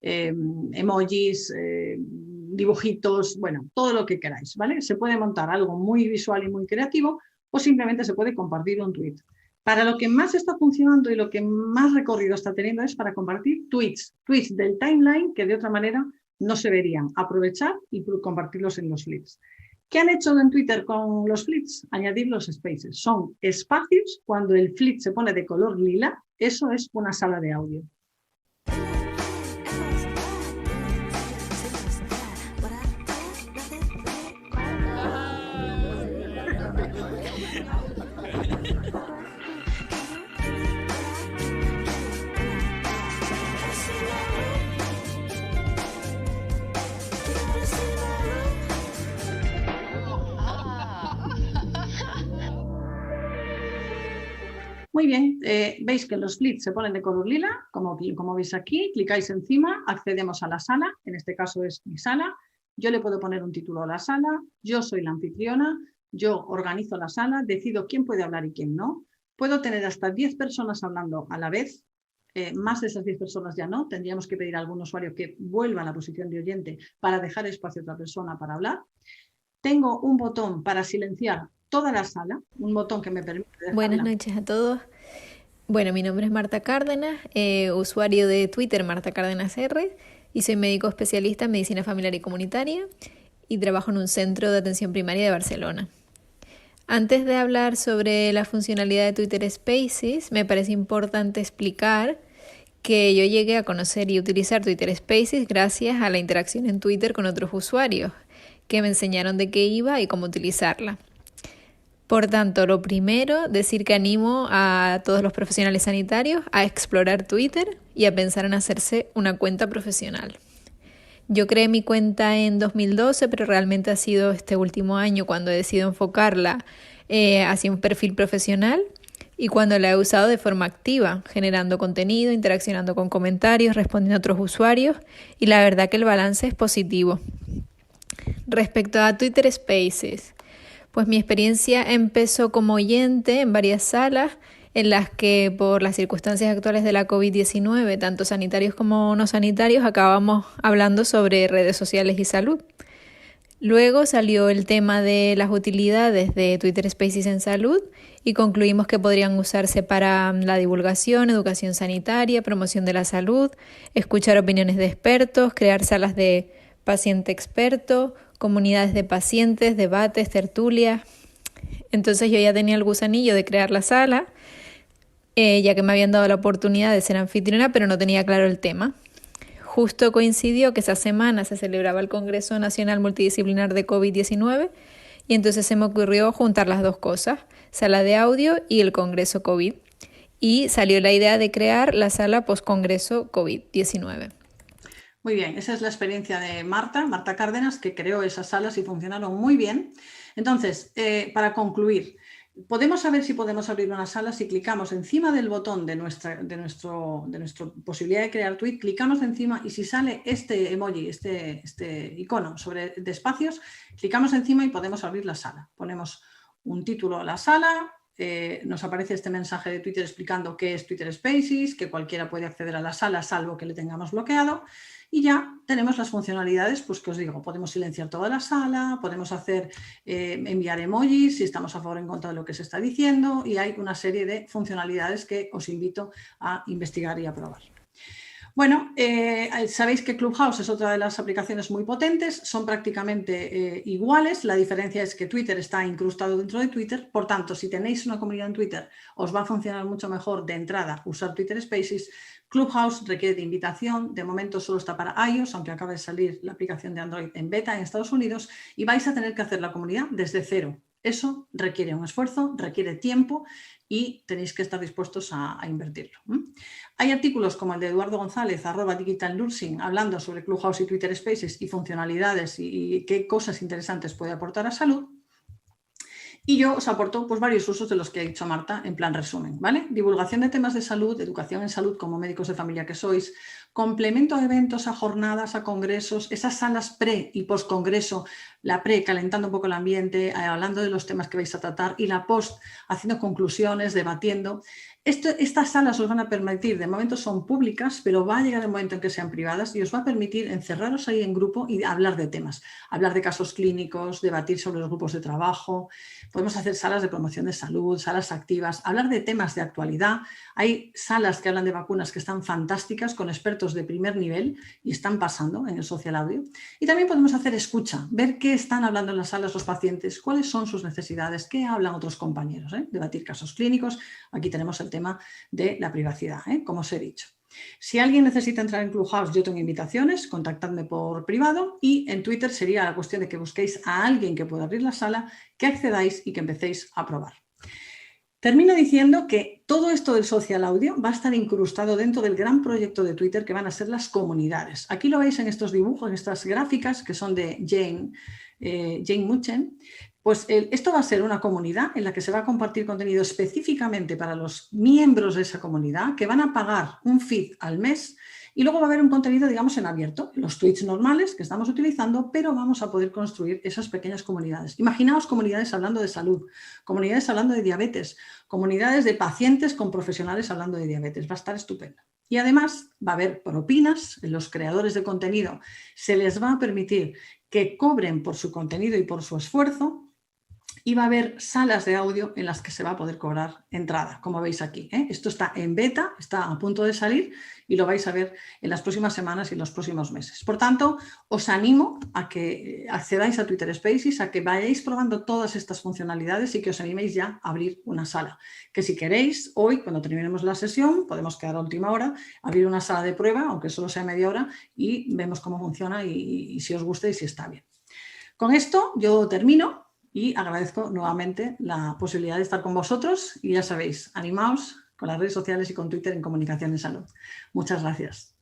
emojis, dibujitos, bueno, todo lo que queráis, ¿vale? Se puede montar algo muy visual y muy creativo o simplemente se puede compartir un tweet. Para lo que más está funcionando y lo que más recorrido está teniendo es para compartir tweets del timeline que de otra manera no se verían. Aprovechar y compartirlos en los flits. ¿Qué han hecho en Twitter con los flits? Añadir los spaces. Son espacios cuando el flit se pone de color lila. Eso es una sala de audio. Muy bien, veis que los flits se ponen de color lila, como veis aquí, clicáis encima, accedemos a la sala, en este caso es mi sala, yo le puedo poner un título a la sala, yo soy la anfitriona, yo organizo la sala, decido quién puede hablar y quién no, puedo tener hasta 10 personas hablando a la vez, más de esas 10 personas ya no, tendríamos que pedir a algún usuario que vuelva a la posición de oyente para dejar espacio a otra persona para hablar. Tengo un botón para silenciar toda la sala, un botón que me permite dejar
Buenas noches a todos. Bueno, mi nombre es Marta Cárdenas, usuario de Twitter Marta Cárdenas R, y soy médico especialista en medicina familiar y comunitaria y trabajo en un centro de atención primaria de Barcelona. Antes de hablar sobre la funcionalidad de Twitter Spaces, me parece importante explicar que yo llegué a conocer y utilizar Twitter Spaces gracias a la interacción en Twitter con otros usuarios, que me enseñaron de qué iba y cómo utilizarla. Por tanto, lo primero, decir que animo a todos los profesionales sanitarios a explorar Twitter y a pensar en hacerse una cuenta profesional. Yo creé mi cuenta en 2012, pero realmente ha sido este último año cuando he decidido enfocarla hacia un perfil profesional y cuando la he usado de forma activa, generando contenido, interaccionando con comentarios, respondiendo a otros usuarios, y la verdad que el balance es positivo. Respecto a Twitter Spaces, pues mi experiencia empezó como oyente en varias salas en las que por las circunstancias actuales de la COVID-19, tanto sanitarios como no sanitarios, acabamos hablando sobre redes sociales y salud. Luego salió el tema de las utilidades de Twitter Spaces en salud y concluimos que podrían usarse para la divulgación, educación sanitaria, promoción de la salud, escuchar opiniones de expertos, crear salas de paciente experto, comunidades de pacientes, debates, tertulias. Entonces yo ya tenía el gusanillo de crear la sala, ya que me habían dado la oportunidad de ser anfitriona, pero no tenía claro el tema. Justo coincidió que esa semana se celebraba el Congreso Nacional Multidisciplinar de COVID-19 y entonces se me ocurrió juntar las dos cosas, sala de audio y el Congreso COVID. Y salió la idea de crear la sala post-Congreso COVID-19.
Muy bien, esa es la experiencia de Marta Cárdenas, que creó esas salas y funcionaron muy bien. Entonces, para concluir, podemos saber si podemos abrir una sala si clicamos encima del botón de nuestra posibilidad de crear tweet, clicamos encima y si sale este emoji, este icono de espacios, clicamos encima y podemos abrir la sala. Ponemos un título a la sala, nos aparece este mensaje de Twitter explicando qué es Twitter Spaces, que cualquiera puede acceder a la sala salvo que le tengamos bloqueado. Y ya tenemos las funcionalidades, pues que os digo, podemos silenciar toda la sala, podemos enviar emojis si estamos a favor o en contra de lo que se está diciendo y hay una serie de funcionalidades que os invito a investigar y a probar. Bueno, sabéis que Clubhouse es otra de las aplicaciones muy potentes, son prácticamente iguales, la diferencia es que Twitter está incrustado dentro de Twitter, por tanto, si tenéis una comunidad en Twitter, os va a funcionar mucho mejor de entrada usar Twitter Spaces. Clubhouse requiere de invitación, de momento solo está para iOS, aunque acaba de salir la aplicación de Android en beta en Estados Unidos y vais a tener que hacer la comunidad desde cero. Eso requiere un esfuerzo, requiere tiempo y tenéis que estar dispuestos a invertirlo. Hay artículos como el de Eduardo González, @digitalnursing, hablando sobre Clubhouse y Twitter Spaces y funcionalidades y qué cosas interesantes puede aportar a salud. Y yo os aporto pues, varios usos de los que ha dicho Marta en plan resumen, ¿vale? Divulgación de temas de salud, educación en salud como médicos de familia que sois, complemento a eventos, a jornadas, a congresos, esas salas pre y post congreso, la pre calentando un poco el ambiente, hablando de los temas que vais a tratar y la post haciendo conclusiones, debatiendo. Estas salas os van a permitir, de momento son públicas, pero va a llegar el momento en que sean privadas y os va a permitir encerraros ahí en grupo y hablar de temas, hablar de casos clínicos, debatir sobre los grupos de trabajo, podemos hacer salas de promoción de salud, salas activas, hablar de temas de actualidad. Hay salas que hablan de vacunas que están fantásticas con expertos de primer nivel y están pasando en el social audio. Y también podemos hacer escucha, ver qué están hablando en las salas los pacientes, cuáles son sus necesidades, qué hablan otros compañeros, debatir casos clínicos. Aquí tenemos el tema de la privacidad, como os he dicho. Si alguien necesita entrar en Clubhouse, yo tengo invitaciones, contactadme por privado y en Twitter sería la cuestión de que busquéis a alguien que pueda abrir la sala, que accedáis y que empecéis a probar. Termino diciendo que todo esto del social audio va a estar incrustado dentro del gran proyecto de Twitter que van a ser las comunidades. Aquí lo veis en estos dibujos, en estas gráficas que son de Jane Muchen. Pues esto va a ser una comunidad en la que se va a compartir contenido específicamente para los miembros de esa comunidad que van a pagar un feed al mes y luego va a haber un contenido, digamos, en abierto, los tweets normales que estamos utilizando, pero vamos a poder construir esas pequeñas comunidades. Imaginaos comunidades hablando de salud, comunidades hablando de diabetes, comunidades de pacientes con profesionales hablando de diabetes. Va a estar estupendo. Y además va a haber propinas, los creadores de contenido se les va a permitir que cobren por su contenido y por su esfuerzo. y va a haber salas de audio en las que se va a poder cobrar entrada, como veis aquí. Esto está en beta, está a punto de salir y lo vais a ver en las próximas semanas y en los próximos meses. Por tanto, os animo a que accedáis a Twitter Spaces, a que vayáis probando todas estas funcionalidades y que os animéis ya a abrir una sala. Que si queréis, hoy, cuando terminemos la sesión, podemos quedar a última hora, abrir una sala de prueba, aunque solo sea media hora, y vemos cómo funciona y si os gusta y si está bien. Con esto yo termino. Y agradezco nuevamente la posibilidad de estar con vosotros y ya sabéis, animaos con las redes sociales y con Twitter en Comunicación en Salud. Muchas gracias.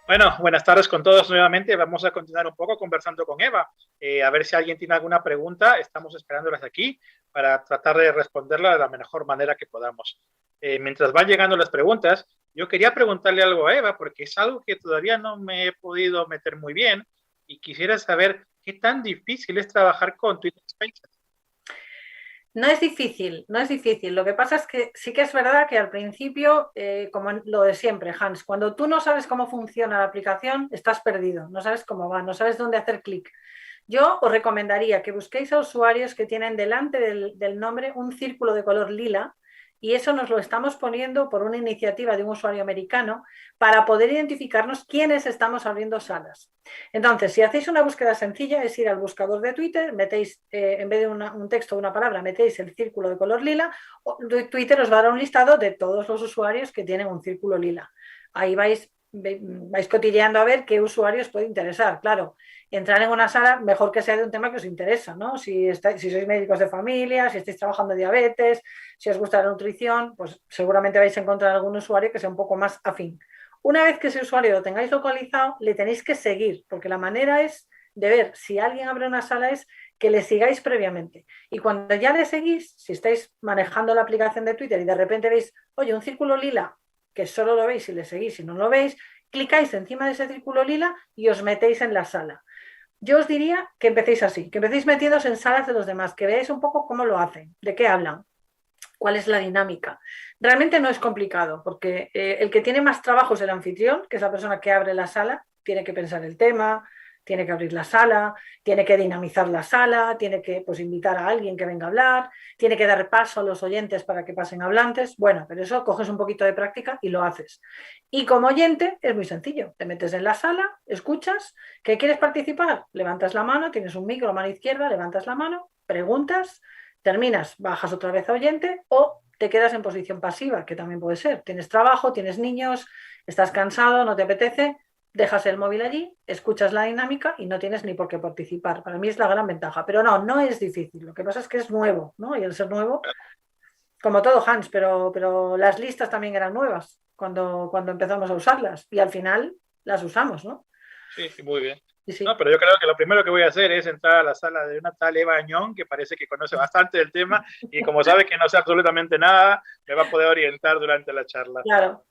Bueno, buenas tardes con todos nuevamente. Vamos a continuar un poco conversando con Eva. A ver si alguien tiene alguna pregunta. Estamos esperándolas aquí para tratar de responderla de la mejor manera que podamos. Mientras van llegando las preguntas, yo quería preguntarle algo a Eva, porque es algo que todavía no me he podido meter muy bien y quisiera saber qué tan difícil es trabajar con Twitter Spaces.
No es difícil, no es difícil. Lo que pasa es que sí que es verdad que al principio, como lo de siempre, Hans, cuando tú no sabes cómo funciona la aplicación, estás perdido, no sabes cómo va, no sabes dónde hacer clic. Yo os recomendaría que busquéis a usuarios que tienen delante del nombre un círculo de color lila, y eso nos lo estamos poniendo por una iniciativa de un usuario americano para poder identificarnos quiénes estamos abriendo salas. Entonces, si hacéis una búsqueda sencilla, es ir al buscador de Twitter, metéis, en vez de un texto o una palabra, metéis el círculo de color lila, Twitter os va a dar un listado de todos los usuarios que tienen un círculo lila. Ahí vais cotilleando a ver qué usuarios puede interesar. Claro, entrar en una sala, mejor que sea de un tema que os interesa, ¿no? Si sois médicos de familia, si estáis trabajando diabetes, si os gusta la nutrición, pues seguramente vais a encontrar algún usuario que sea un poco más afín. Una vez que ese usuario lo tengáis localizado, le tenéis que seguir, porque la manera es de ver si alguien abre una sala es que le sigáis previamente. Y cuando ya le seguís, si estáis manejando la aplicación de Twitter y de repente veis, oye, un círculo lila, que solo lo veis si le seguís, si no lo veis, clicáis encima de ese círculo lila y os metéis en la sala. Yo os diría que empecéis así, que empecéis metiéndose en salas de los demás, que veáis un poco cómo lo hacen, de qué hablan, cuál es la dinámica. Realmente no es complicado, porque el que tiene más trabajo es el anfitrión, que es la persona que abre la sala, tiene que pensar el tema, tiene que abrir la sala, tiene que dinamizar la sala, tiene que invitar a alguien que venga a hablar, tiene que dar paso a los oyentes para que pasen hablantes. Bueno, pero eso coges un poquito de práctica y lo haces. Y como oyente es muy sencillo, te metes en la sala, escuchas, ¿qué quieres participar? Levantas la mano, tienes un micro a mano izquierda, levantas la mano, preguntas, terminas, bajas otra vez a oyente o te quedas en posición pasiva, que también puede ser. Tienes trabajo, tienes niños, estás cansado, no te apetece, dejas el móvil allí, escuchas la dinámica y no tienes ni por qué participar. Para mí es la gran ventaja, pero no es difícil. Lo que pasa es que es nuevo, ¿no? Y al ser nuevo, como todo, Hans, pero las listas también eran nuevas cuando empezamos a usarlas y al final las usamos, ¿no?
Sí, muy bien.
Sí.
No, pero yo creo que lo primero que voy a hacer es entrar a la sala de una tal Eva Añón, que parece que conoce bastante del tema y como sabe que no sé absolutamente nada, me va a poder orientar durante la charla.
Claro.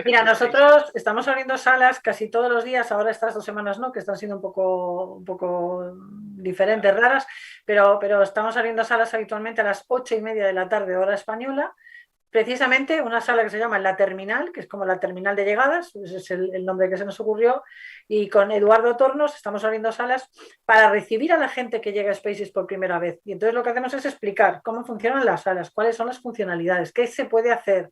Mira, nosotros estamos abriendo salas casi todos los días, ahora estas 2 semanas no, que están siendo un poco diferentes, raras, pero estamos abriendo salas habitualmente a las 8:30 de la tarde, hora española. Precisamente una sala que se llama La Terminal, que es como la terminal de llegadas, ese es el nombre que se nos ocurrió, y con Eduardo Tornos estamos abriendo salas para recibir a la gente que llega a Spaces por primera vez. Y entonces lo que hacemos es explicar cómo funcionan las salas, cuáles son las funcionalidades, qué se puede hacer.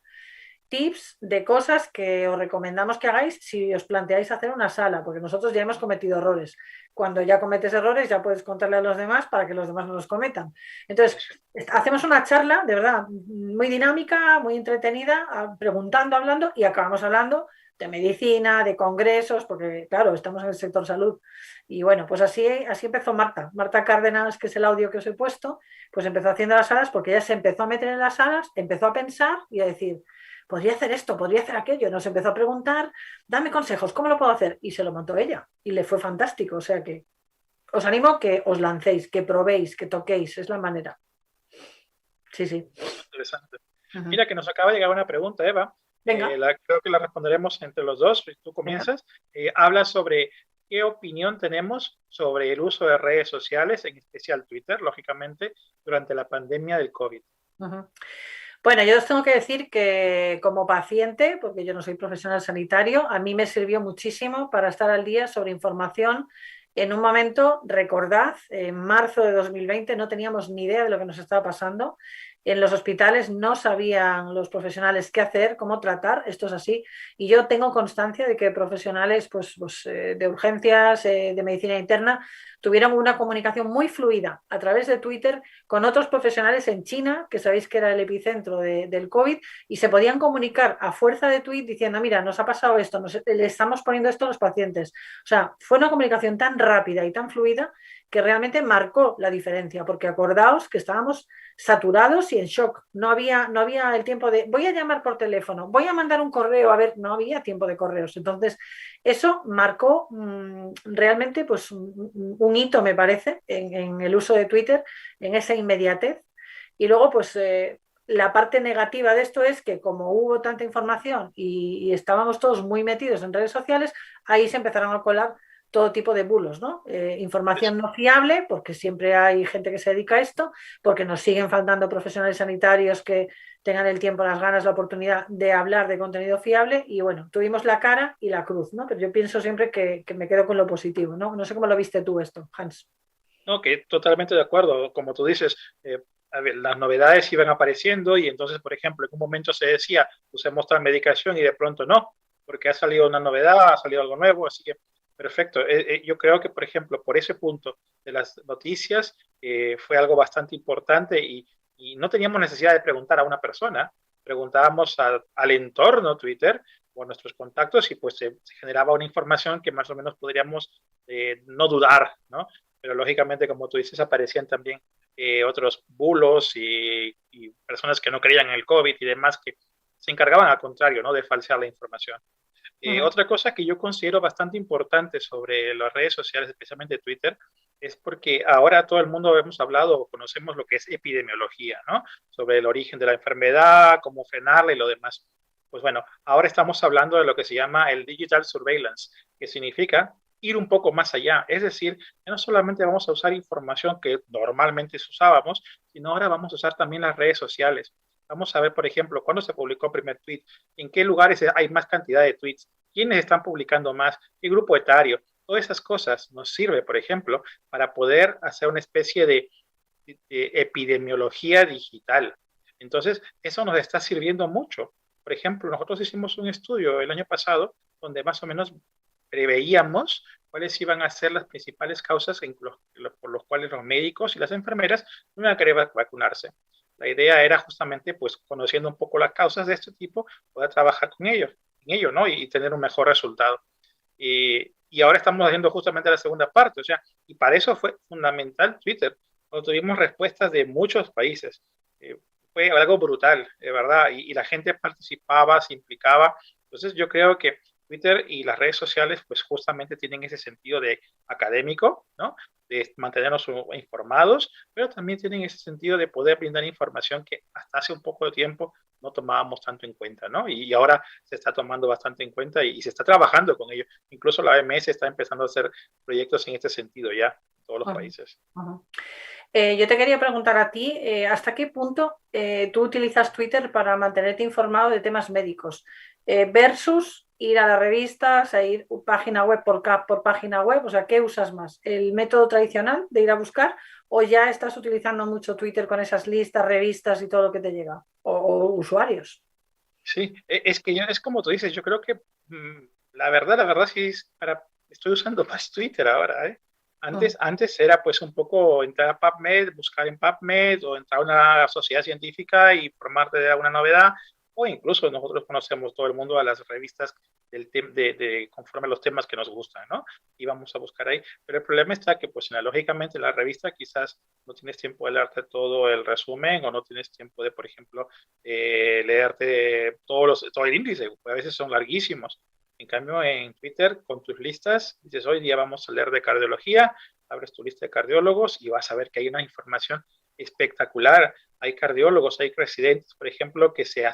tips de cosas que os recomendamos que hagáis si os planteáis hacer una sala, porque nosotros ya hemos cometido errores. Cuando ya cometes errores ya puedes contarle a los demás para que los demás no los cometan. Entonces, hacemos una charla, de verdad, muy dinámica, muy entretenida, preguntando, hablando, y acabamos hablando de medicina, de congresos, porque claro, estamos en el sector salud. Y bueno, pues así empezó Marta Cárdenas, que es el audio que os he puesto, pues empezó haciendo las salas porque ella se empezó a meter en las salas, empezó a pensar y a decir, podría hacer esto, podría hacer aquello. Nos empezó a preguntar, dame consejos, ¿cómo lo puedo hacer? Y se lo montó ella y le fue fantástico. O sea que os animo a que os lancéis, que probéis, que toquéis, es la manera. Sí, sí.
Interesante. Mira que nos acaba de llegar una pregunta, Eva.
Venga.
Creo que la responderemos entre los dos. Tú comienzas. Habla sobre qué opinión tenemos sobre el uso de redes sociales, en especial Twitter, lógicamente, durante la pandemia del COVID.
Bueno, yo os tengo que decir que como paciente, porque yo no soy profesional sanitario, a mí me sirvió muchísimo para estar al día sobre información. En un momento, recordad, en marzo de 2020 no teníamos ni idea de lo que nos estaba pasando. En los hospitales no sabían los profesionales qué hacer, cómo tratar, esto es así. Y yo tengo constancia de que profesionales de urgencias, de medicina interna, tuvieron una comunicación muy fluida a través de Twitter con otros profesionales en China, que sabéis que era el epicentro del COVID, y se podían comunicar a fuerza de tweet diciendo, mira, nos ha pasado esto, le estamos poniendo esto a los pacientes. O sea, fue una comunicación tan rápida y tan fluida que realmente marcó la diferencia, porque acordaos que estábamos saturados y en shock. No había el tiempo de, voy a llamar por teléfono, voy a mandar un correo, a ver, no había tiempo de correos. Entonces, eso marcó realmente pues, un hito, me parece, en el uso de Twitter, en esa inmediatez. Y luego, pues, la parte negativa de esto es que como hubo tanta información y estábamos todos muy metidos en redes sociales, ahí se empezaron a colar todo tipo de bulos, ¿no? Información no fiable, porque siempre hay gente que se dedica a esto, porque nos siguen faltando profesionales sanitarios que tengan el tiempo, las ganas, la oportunidad de hablar de contenido fiable. Y bueno, tuvimos la cara y la cruz, ¿no? Pero yo pienso siempre que me quedo con lo positivo, ¿no? No sé cómo lo viste tú esto, Hans.
No, que totalmente de acuerdo. Como tú dices, a ver, las novedades iban apareciendo y entonces, por ejemplo, en un momento se decía, usemos tal medicación y de pronto no, porque ha salido una novedad, ha salido algo nuevo, así que perfecto. Yo creo que, por ejemplo, por ese punto de las noticias fue algo bastante importante y no teníamos necesidad de preguntar a una persona, preguntábamos al entorno Twitter o a nuestros contactos y pues se generaba una información que más o menos podríamos no dudar, ¿no? Pero lógicamente, como tú dices, aparecían también otros bulos y personas que no creían en el COVID y demás que se encargaban al contrario, ¿no? De falsear la información. Otra cosa que yo considero bastante importante sobre las redes sociales, especialmente Twitter, es porque ahora todo el mundo hemos hablado o conocemos lo que es epidemiología, ¿no? Sobre el origen de la enfermedad, cómo frenarla y lo demás. Pues bueno, ahora estamos hablando de lo que se llama el digital surveillance, que significa ir un poco más allá. Es decir, ya no solamente vamos a usar información que normalmente usábamos, sino ahora vamos a usar también las redes sociales. Vamos a ver, por ejemplo, cuándo se publicó el primer tweet, en qué lugares hay más cantidad de tweets, quiénes están publicando más, qué grupo etario. Todas esas cosas nos sirve, por ejemplo, para poder hacer una especie de epidemiología digital. Entonces, eso nos está sirviendo mucho. Por ejemplo, nosotros hicimos un estudio el año pasado donde más o menos preveíamos cuáles iban a ser las principales causas por las cuales los médicos y las enfermeras no iban a querer vacunarse. La idea era justamente, pues, conociendo un poco las causas de este tipo, poder trabajar en ello, ¿no? Y tener un mejor resultado. Y ahora estamos haciendo justamente la segunda parte, o sea, y para eso fue fundamental Twitter, cuando tuvimos respuestas de muchos países. Fue algo brutal, de verdad, y la gente participaba, se implicaba. Entonces yo creo que Twitter y las redes sociales, pues justamente tienen ese sentido de académico, ¿no? De mantenernos informados, pero también tienen ese sentido de poder brindar información que hasta hace un poco de tiempo no tomábamos tanto en cuenta, ¿no? Y ahora se está tomando bastante en cuenta y se está trabajando con ello. Incluso la OMS está empezando a hacer proyectos en este sentido ya en todos los países.
Yo te quería preguntar a ti, ¿hasta qué punto tú utilizas Twitter para mantenerte informado de temas médicos versus ir a las revistas, a ir página web por página web? O sea, ¿qué usas más? ¿El método tradicional de ir a buscar o ya estás utilizando mucho Twitter con esas listas, revistas y todo lo que te llega? ¿O usuarios?
Sí, es que es como tú dices, yo creo que la verdad sí estoy usando más Twitter ahora, ¿eh?
Ujú.
Antes era pues un poco entrar a PubMed, buscar en PubMed o entrar a una sociedad científica y informarte de alguna novedad, o incluso nosotros conocemos todo el mundo a las revistas conforme a los temas que nos gustan, ¿no? Y vamos a buscar ahí. Pero el problema está que pues lógicamente la revista quizás no tienes tiempo de leerte todo el resumen o no tienes tiempo de, por ejemplo, leerte todo el índice, a veces son larguísimos. En cambio, en Twitter, con tus listas, dices, hoy día vamos a leer de cardiología, abres tu lista de cardiólogos y vas a ver que hay una información espectacular. Hay cardiólogos, hay residentes, por ejemplo, que se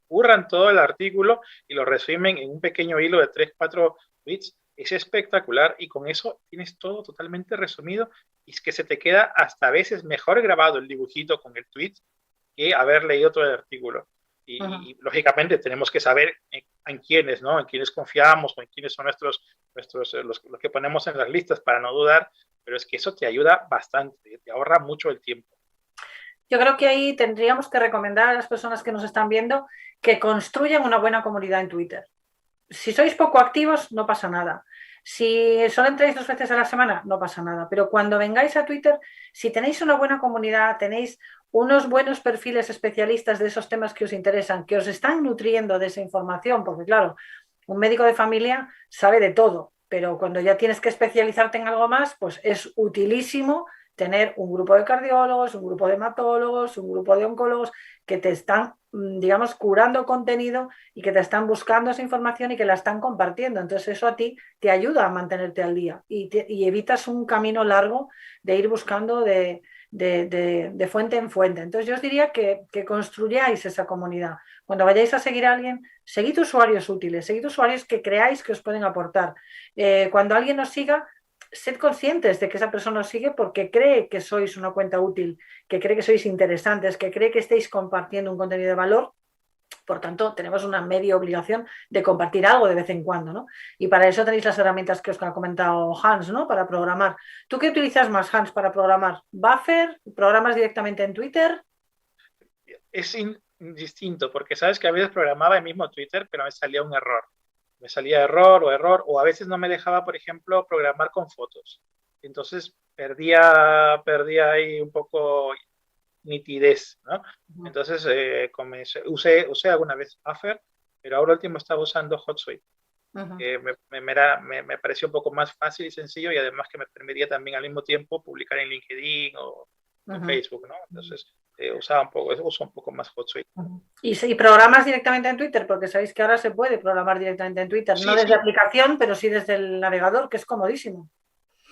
curran todo el artículo y lo resumen en un pequeño hilo de 3 4 tweets. Es espectacular y con eso tienes todo totalmente resumido y es que se te queda hasta a veces mejor grabado el dibujito con el tweet que haber leído todo el artículo.
Ujú.
Y lógicamente tenemos que saber en quiénes, ¿no? En quiénes confiamos o en quiénes son los que ponemos en las listas para no dudar, pero es que eso te ayuda bastante, te ahorra mucho el tiempo.
Yo creo que ahí tendríamos que recomendar a las personas que nos están viendo que construyan una buena comunidad en Twitter. Si sois poco activos, no pasa nada. Si solo entráis 2 veces a la semana, no pasa nada. Pero cuando vengáis a Twitter, si tenéis una buena comunidad, tenéis unos buenos perfiles especialistas de esos temas que os interesan, que os están nutriendo de esa información, porque claro, un médico de familia sabe de todo, pero cuando ya tienes que especializarte en algo más, pues es utilísimo tener un grupo de cardiólogos, un grupo de hematólogos, un grupo de oncólogos que te están, digamos, curando contenido y que te están buscando esa información y que la están compartiendo. Entonces eso a ti te ayuda a mantenerte al día y evitas un camino largo de ir buscando de fuente en fuente. Entonces yo os diría que construyáis esa comunidad. Cuando vayáis a seguir a alguien, seguid usuarios útiles, seguid usuarios que creáis que os pueden aportar. Cuando alguien os siga, sed conscientes de que esa persona os sigue porque cree que sois una cuenta útil, que cree que sois interesantes, que cree que estáis compartiendo un contenido de valor. Por tanto, tenemos una media obligación de compartir algo de vez en cuando, ¿no? Y para eso tenéis las herramientas que os ha comentado Hans, ¿no? Para programar. ¿Tú qué utilizas más, Hans, para programar? ¿Buffer? ¿Programas directamente en Twitter?
Es distinto, porque sabes que a veces programaba el mismo Twitter, pero me salía un error. Me salía error, o a veces no me dejaba, por ejemplo, programar con fotos. Entonces perdía ahí un poco nitidez, ¿no? Entonces usé alguna vez Buffer, pero ahora último estaba usando HotSuite, que me pareció un poco más fácil y sencillo y además que me permitía también al mismo tiempo publicar en LinkedIn o en Facebook, ¿no? Entonces uso un poco más HotSuite.
¿Y programas directamente en Twitter? Porque sabéis que ahora se puede programar directamente en Twitter, no
Sí,
desde
sí,
aplicación, pero sí desde el navegador, que es comodísimo.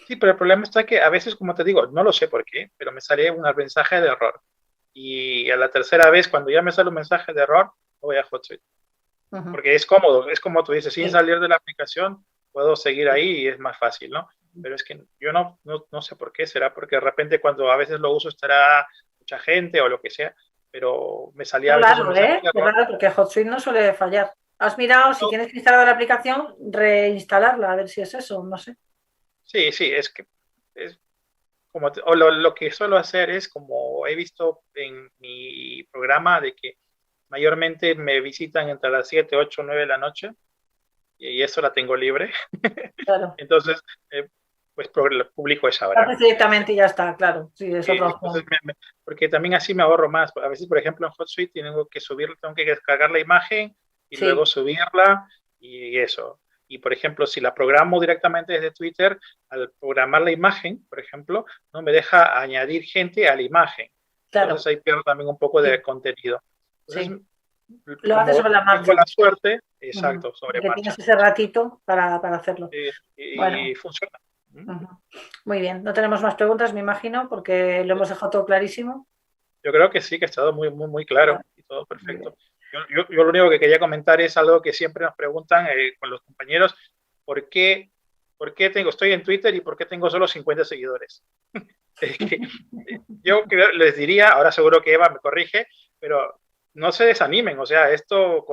sí, pero el problema está que a veces, como te digo, no lo sé por qué, pero me sale un mensaje de error. Y a la tercera vez, cuando ya me sale un mensaje de error, voy a HotSuite. Porque es cómodo, es como tú dices, sin
Sí.
salir de la aplicación, puedo seguir ahí y es más fácil, ¿no? Pero es que yo no sé por qué, será porque de repente cuando a veces lo uso estará mucha gente o lo que sea, pero me salía
Qué
a veces un
raro,
mensaje
¿eh?
de
Qué
error.
raro, porque HotSuite no suele fallar. ¿Has mirado si
No,
tienes que instalar la aplicación, reinstalarla, a ver si es eso? No sé.
sí, sí, es que es como o lo que suelo hacer es como he visto en mi programa de que mayormente me visitan entre las 7 8 9 de la noche y eso la tengo libre.
Claro.
Entonces, pues publico esa
Lo
hora.
haces directamente y ya está, claro. Sí, es otra
Entonces,
opción.
porque también así me ahorro más. A veces, por ejemplo, en HotSuite tengo que descargar la imagen y luego
Sí,
subirla y eso. Y, por ejemplo, si la programo directamente desde Twitter, al programar la imagen, por ejemplo, no me deja añadir gente a la imagen. Entonces
claro.
ahí pierdo también un poco de
Sí,
contenido.
sí.
Entonces,
Lo haces
como
sobre la
tengo
marcha.
la suerte, exacto, sobre
Porque
marcha.
tienes ese ratito para hacerlo.
Y
Bueno,
funciona. ¿Mm?
muy bien. No tenemos más preguntas, me imagino, porque lo hemos dejado todo clarísimo.
Yo creo que sí, que ha estado muy, muy, muy claro
Bueno,
y todo
muy bien.
perfecto. Yo lo único que quería comentar es algo que siempre nos preguntan con los compañeros, ¿por qué, estoy en Twitter y por qué tengo solo 50 seguidores? Es que, les diría, ahora seguro que Eva me corrige, pero no se desanimen, o sea, esto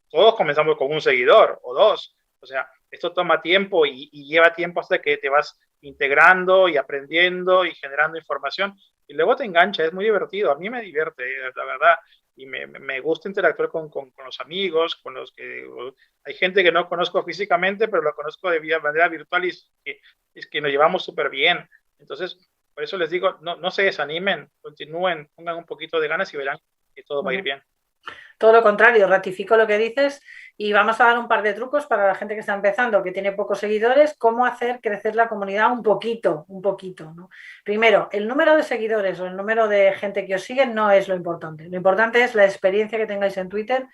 todos comenzamos con un seguidor o dos, o sea, esto toma tiempo y lleva tiempo hasta que te vas integrando y aprendiendo y generando información y luego te engancha, es muy divertido, a mí me divierte, la verdad, y me gusta interactuar con los amigos, con los que... Hay gente que no conozco físicamente, pero lo conozco de manera virtual y es que nos llevamos súper bien. Entonces, por eso les digo, no se desanimen, continúen, pongan un poquito de ganas y verán que todo va a ir bien.
Todo lo contrario, ratifico lo que dices y vamos a dar un par de trucos para la gente que está empezando, que tiene pocos seguidores, cómo hacer crecer la comunidad un poquito, ¿no? Primero, el número de seguidores o el número de gente que os sigue no es lo importante. Lo importante es la experiencia que tengáis en Twitter,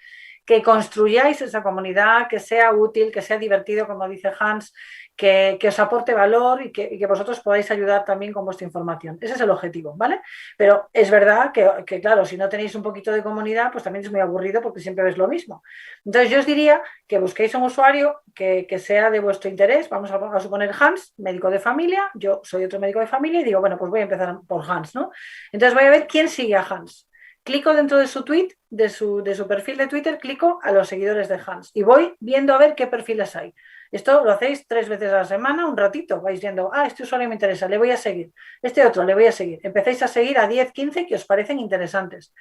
que construyáis esa comunidad, que sea útil, que sea divertido, como dice Hans, que os aporte valor y que vosotros podáis ayudar también con vuestra información. Ese es el objetivo, ¿vale? Pero es verdad que, claro, si no tenéis un poquito de comunidad, pues también es muy aburrido porque siempre ves lo mismo. Entonces yo os diría que busquéis un usuario que sea de vuestro interés. Vamos a suponer Hans, médico de familia. Yo soy otro médico de familia y digo, bueno, pues voy a empezar por Hans, ¿no? Entonces voy a ver quién sigue a Hans. Clico dentro de su tweet, de su perfil de Twitter, clico a los seguidores de Hans y voy viendo a ver qué perfiles hay. Esto lo hacéis 3 veces a la semana, un ratito, vais viendo, este usuario me interesa, le voy a seguir, este otro le voy a seguir. Empezáis a seguir a 10, 15 que os parecen interesantes.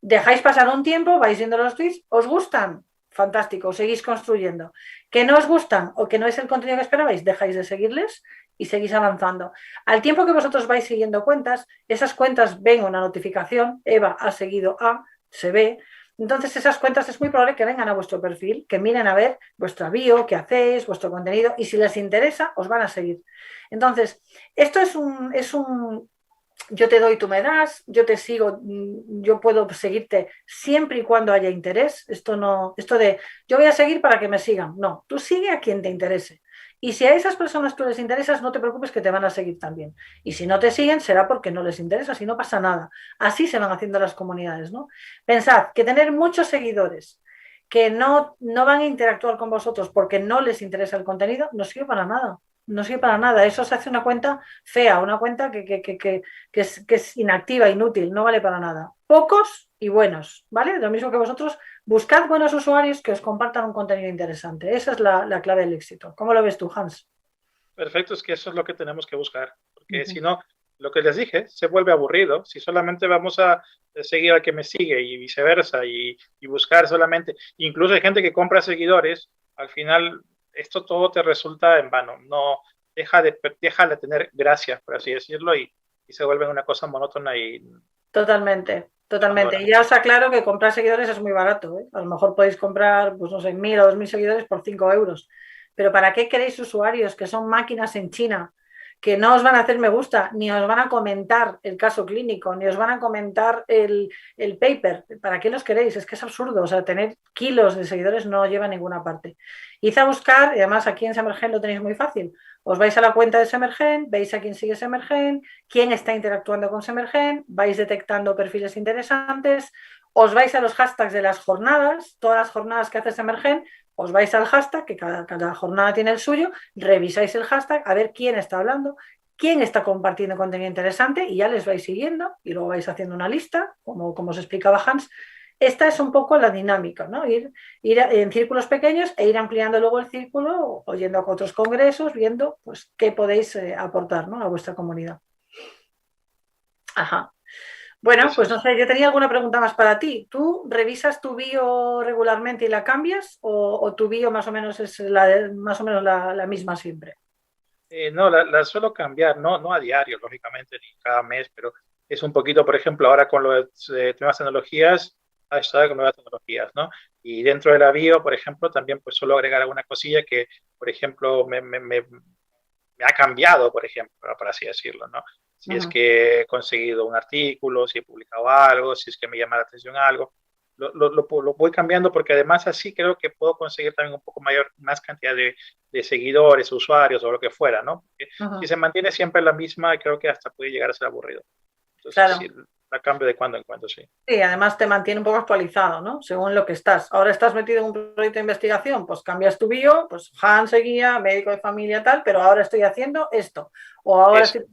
Dejáis pasar un tiempo, vais viendo los tweets, ¿os gustan? Fantástico, seguís construyendo. ¿Que no os gustan o que no es el contenido que esperabais? Dejáis de seguirles y seguís avanzando. Al tiempo que vosotros vais siguiendo cuentas, esas cuentas ven una notificación, Eva ha seguido a, se ve. Entonces esas cuentas es muy probable que vengan a vuestro perfil, que miren a ver vuestra bio, qué hacéis, vuestro contenido, y si les interesa, os van a seguir. Entonces, esto es un yo te doy, tú me das, yo te sigo, yo puedo seguirte siempre y cuando haya interés. Esto de yo voy a seguir para que me sigan. No, tú sigue a quien te interese. Y si a esas personas tú les interesas, no te preocupes que te van a seguir también. Y si no te siguen, será porque no les interesa, si no pasa nada. Así se van haciendo las comunidades, ¿no? Pensad que tener muchos seguidores que no van a interactuar con vosotros porque no les interesa el contenido, no sirve para nada. No sirve para nada. Eso se hace una cuenta fea, una cuenta que es inactiva, inútil, no vale para nada. Pocos y buenos, ¿vale? Lo mismo que vosotros, buscad buenos usuarios que os compartan un contenido interesante. Esa es la clave del éxito. ¿Cómo lo ves tú, Hans?
Perfecto, es que eso es lo que tenemos que buscar, porque si no, lo que les dije, se vuelve aburrido. Si solamente vamos a seguir al que me sigue y viceversa, y buscar solamente, incluso hay gente que compra seguidores, al final esto todo te resulta en vano, no deja de tener gracia, por así decirlo, y se vuelve una cosa monótona y...
Totalmente. Y ya os aclaro que comprar seguidores es muy barato, ¿eh? A lo mejor podéis comprar, pues no sé, 1.000 o 2.000 seguidores por 5 euros. Pero ¿para qué queréis usuarios que son máquinas en China, que no os van a hacer me gusta, ni os van a comentar el caso clínico, ni os van a comentar el paper? ¿Para qué los queréis? Es que es absurdo. O sea, tener kilos de seguidores no lleva a ninguna parte. Id a buscar, y además aquí en Semergen lo tenéis muy fácil. Os vais a la cuenta de Semergen, veis a quién sigue Semergen, quién está interactuando con Semergen, vais detectando perfiles interesantes, os vais a los hashtags de las jornadas, todas las jornadas que hace Semergen, os vais al hashtag, que cada jornada tiene el suyo, revisáis el hashtag a ver quién está hablando, quién está compartiendo contenido interesante y ya les vais siguiendo y luego vais haciendo una lista, como os explicaba Hans. Esta es un poco la dinámica, ¿no? Ir en círculos pequeños e ir ampliando luego el círculo, oyendo a otros congresos, viendo pues qué podéis aportar, ¿no?, a vuestra comunidad. Ajá. Bueno, pues no sé, yo tenía alguna pregunta más para ti. ¿Tú revisas tu bio regularmente y la cambias o tu bio más o menos es la misma siempre?
No, la suelo cambiar, no a diario, lógicamente, ni cada mes, pero es un poquito, por ejemplo, ahora con los nuevas tecnologías, hashtag nuevas tecnologías, ¿no? Y dentro de la bio, por ejemplo, también pues suelo agregar alguna cosilla que, por ejemplo, me ha cambiado, por ejemplo, por así decirlo, ¿no? Si es que he conseguido un artículo, si he publicado algo, si es que me llama la atención algo, lo voy cambiando porque además así creo que puedo conseguir también un poco más cantidad de seguidores, usuarios o lo que fuera, ¿no? Porque si se mantiene siempre la misma, creo que hasta puede llegar a ser aburrido. Entonces,
claro.
Sí, la cambio de cuando en cuando, sí.
Sí, además te mantiene un poco actualizado, ¿no? Según lo que estás. Ahora estás metido en un proyecto de investigación, pues cambias tu bio, pues Hans seguía, médico de familia, tal, pero ahora estoy haciendo esto, o ahora estoy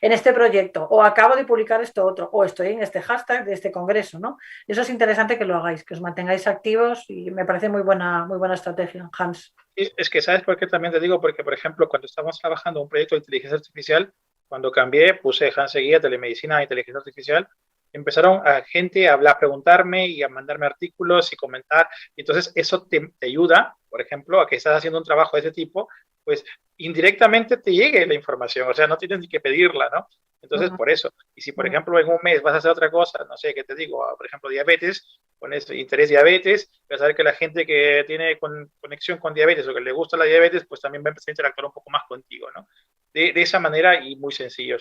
en este proyecto, o acabo de publicar esto otro, o estoy en este hashtag de este congreso, ¿no? Eso es interesante que lo hagáis, que os mantengáis activos y me parece muy buena estrategia, Hans.
Es que, ¿sabes por qué también te digo? Porque, por ejemplo, cuando estamos trabajando en un proyecto de inteligencia artificial, cuando cambié, puse Hans Seguía, telemedicina e inteligencia artificial, empezaron a gente a hablar, a preguntarme y a mandarme artículos y comentar. Y entonces eso te ayuda, por ejemplo, a que estás haciendo un trabajo de ese tipo, pues indirectamente te llegue la información, o sea, no tienes ni que pedirla, ¿no? Entonces, por eso. Y si, por ejemplo, en un mes vas a hacer otra cosa, no sé, ¿qué te digo? Por ejemplo, diabetes, pones interés diabetes, vas a ver que la gente que tiene conexión con diabetes o que le gusta la diabetes, pues también va a empezar a interactuar un poco más contigo, ¿no? De esa manera y muy sencillo.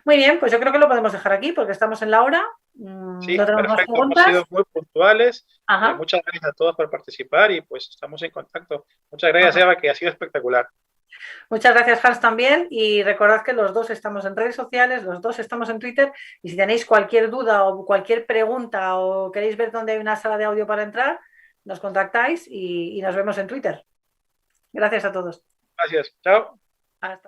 Muy bien, pues yo creo que lo podemos dejar aquí porque estamos en la hora.
Sí,
no tenemos
perfecto,
más preguntas.
hemos sido muy puntuales.
Ajá.
Muchas gracias a todos por participar y pues estamos en contacto. Muchas gracias, Eva, que ha sido espectacular.
Muchas gracias, Hans, también. Y recordad que los dos estamos en redes sociales, los dos estamos en Twitter. Y si tenéis cualquier duda o cualquier pregunta o queréis ver dónde hay una sala de audio para entrar, nos contactáis y nos vemos en Twitter. Gracias a todos.
Gracias, chao.
Hasta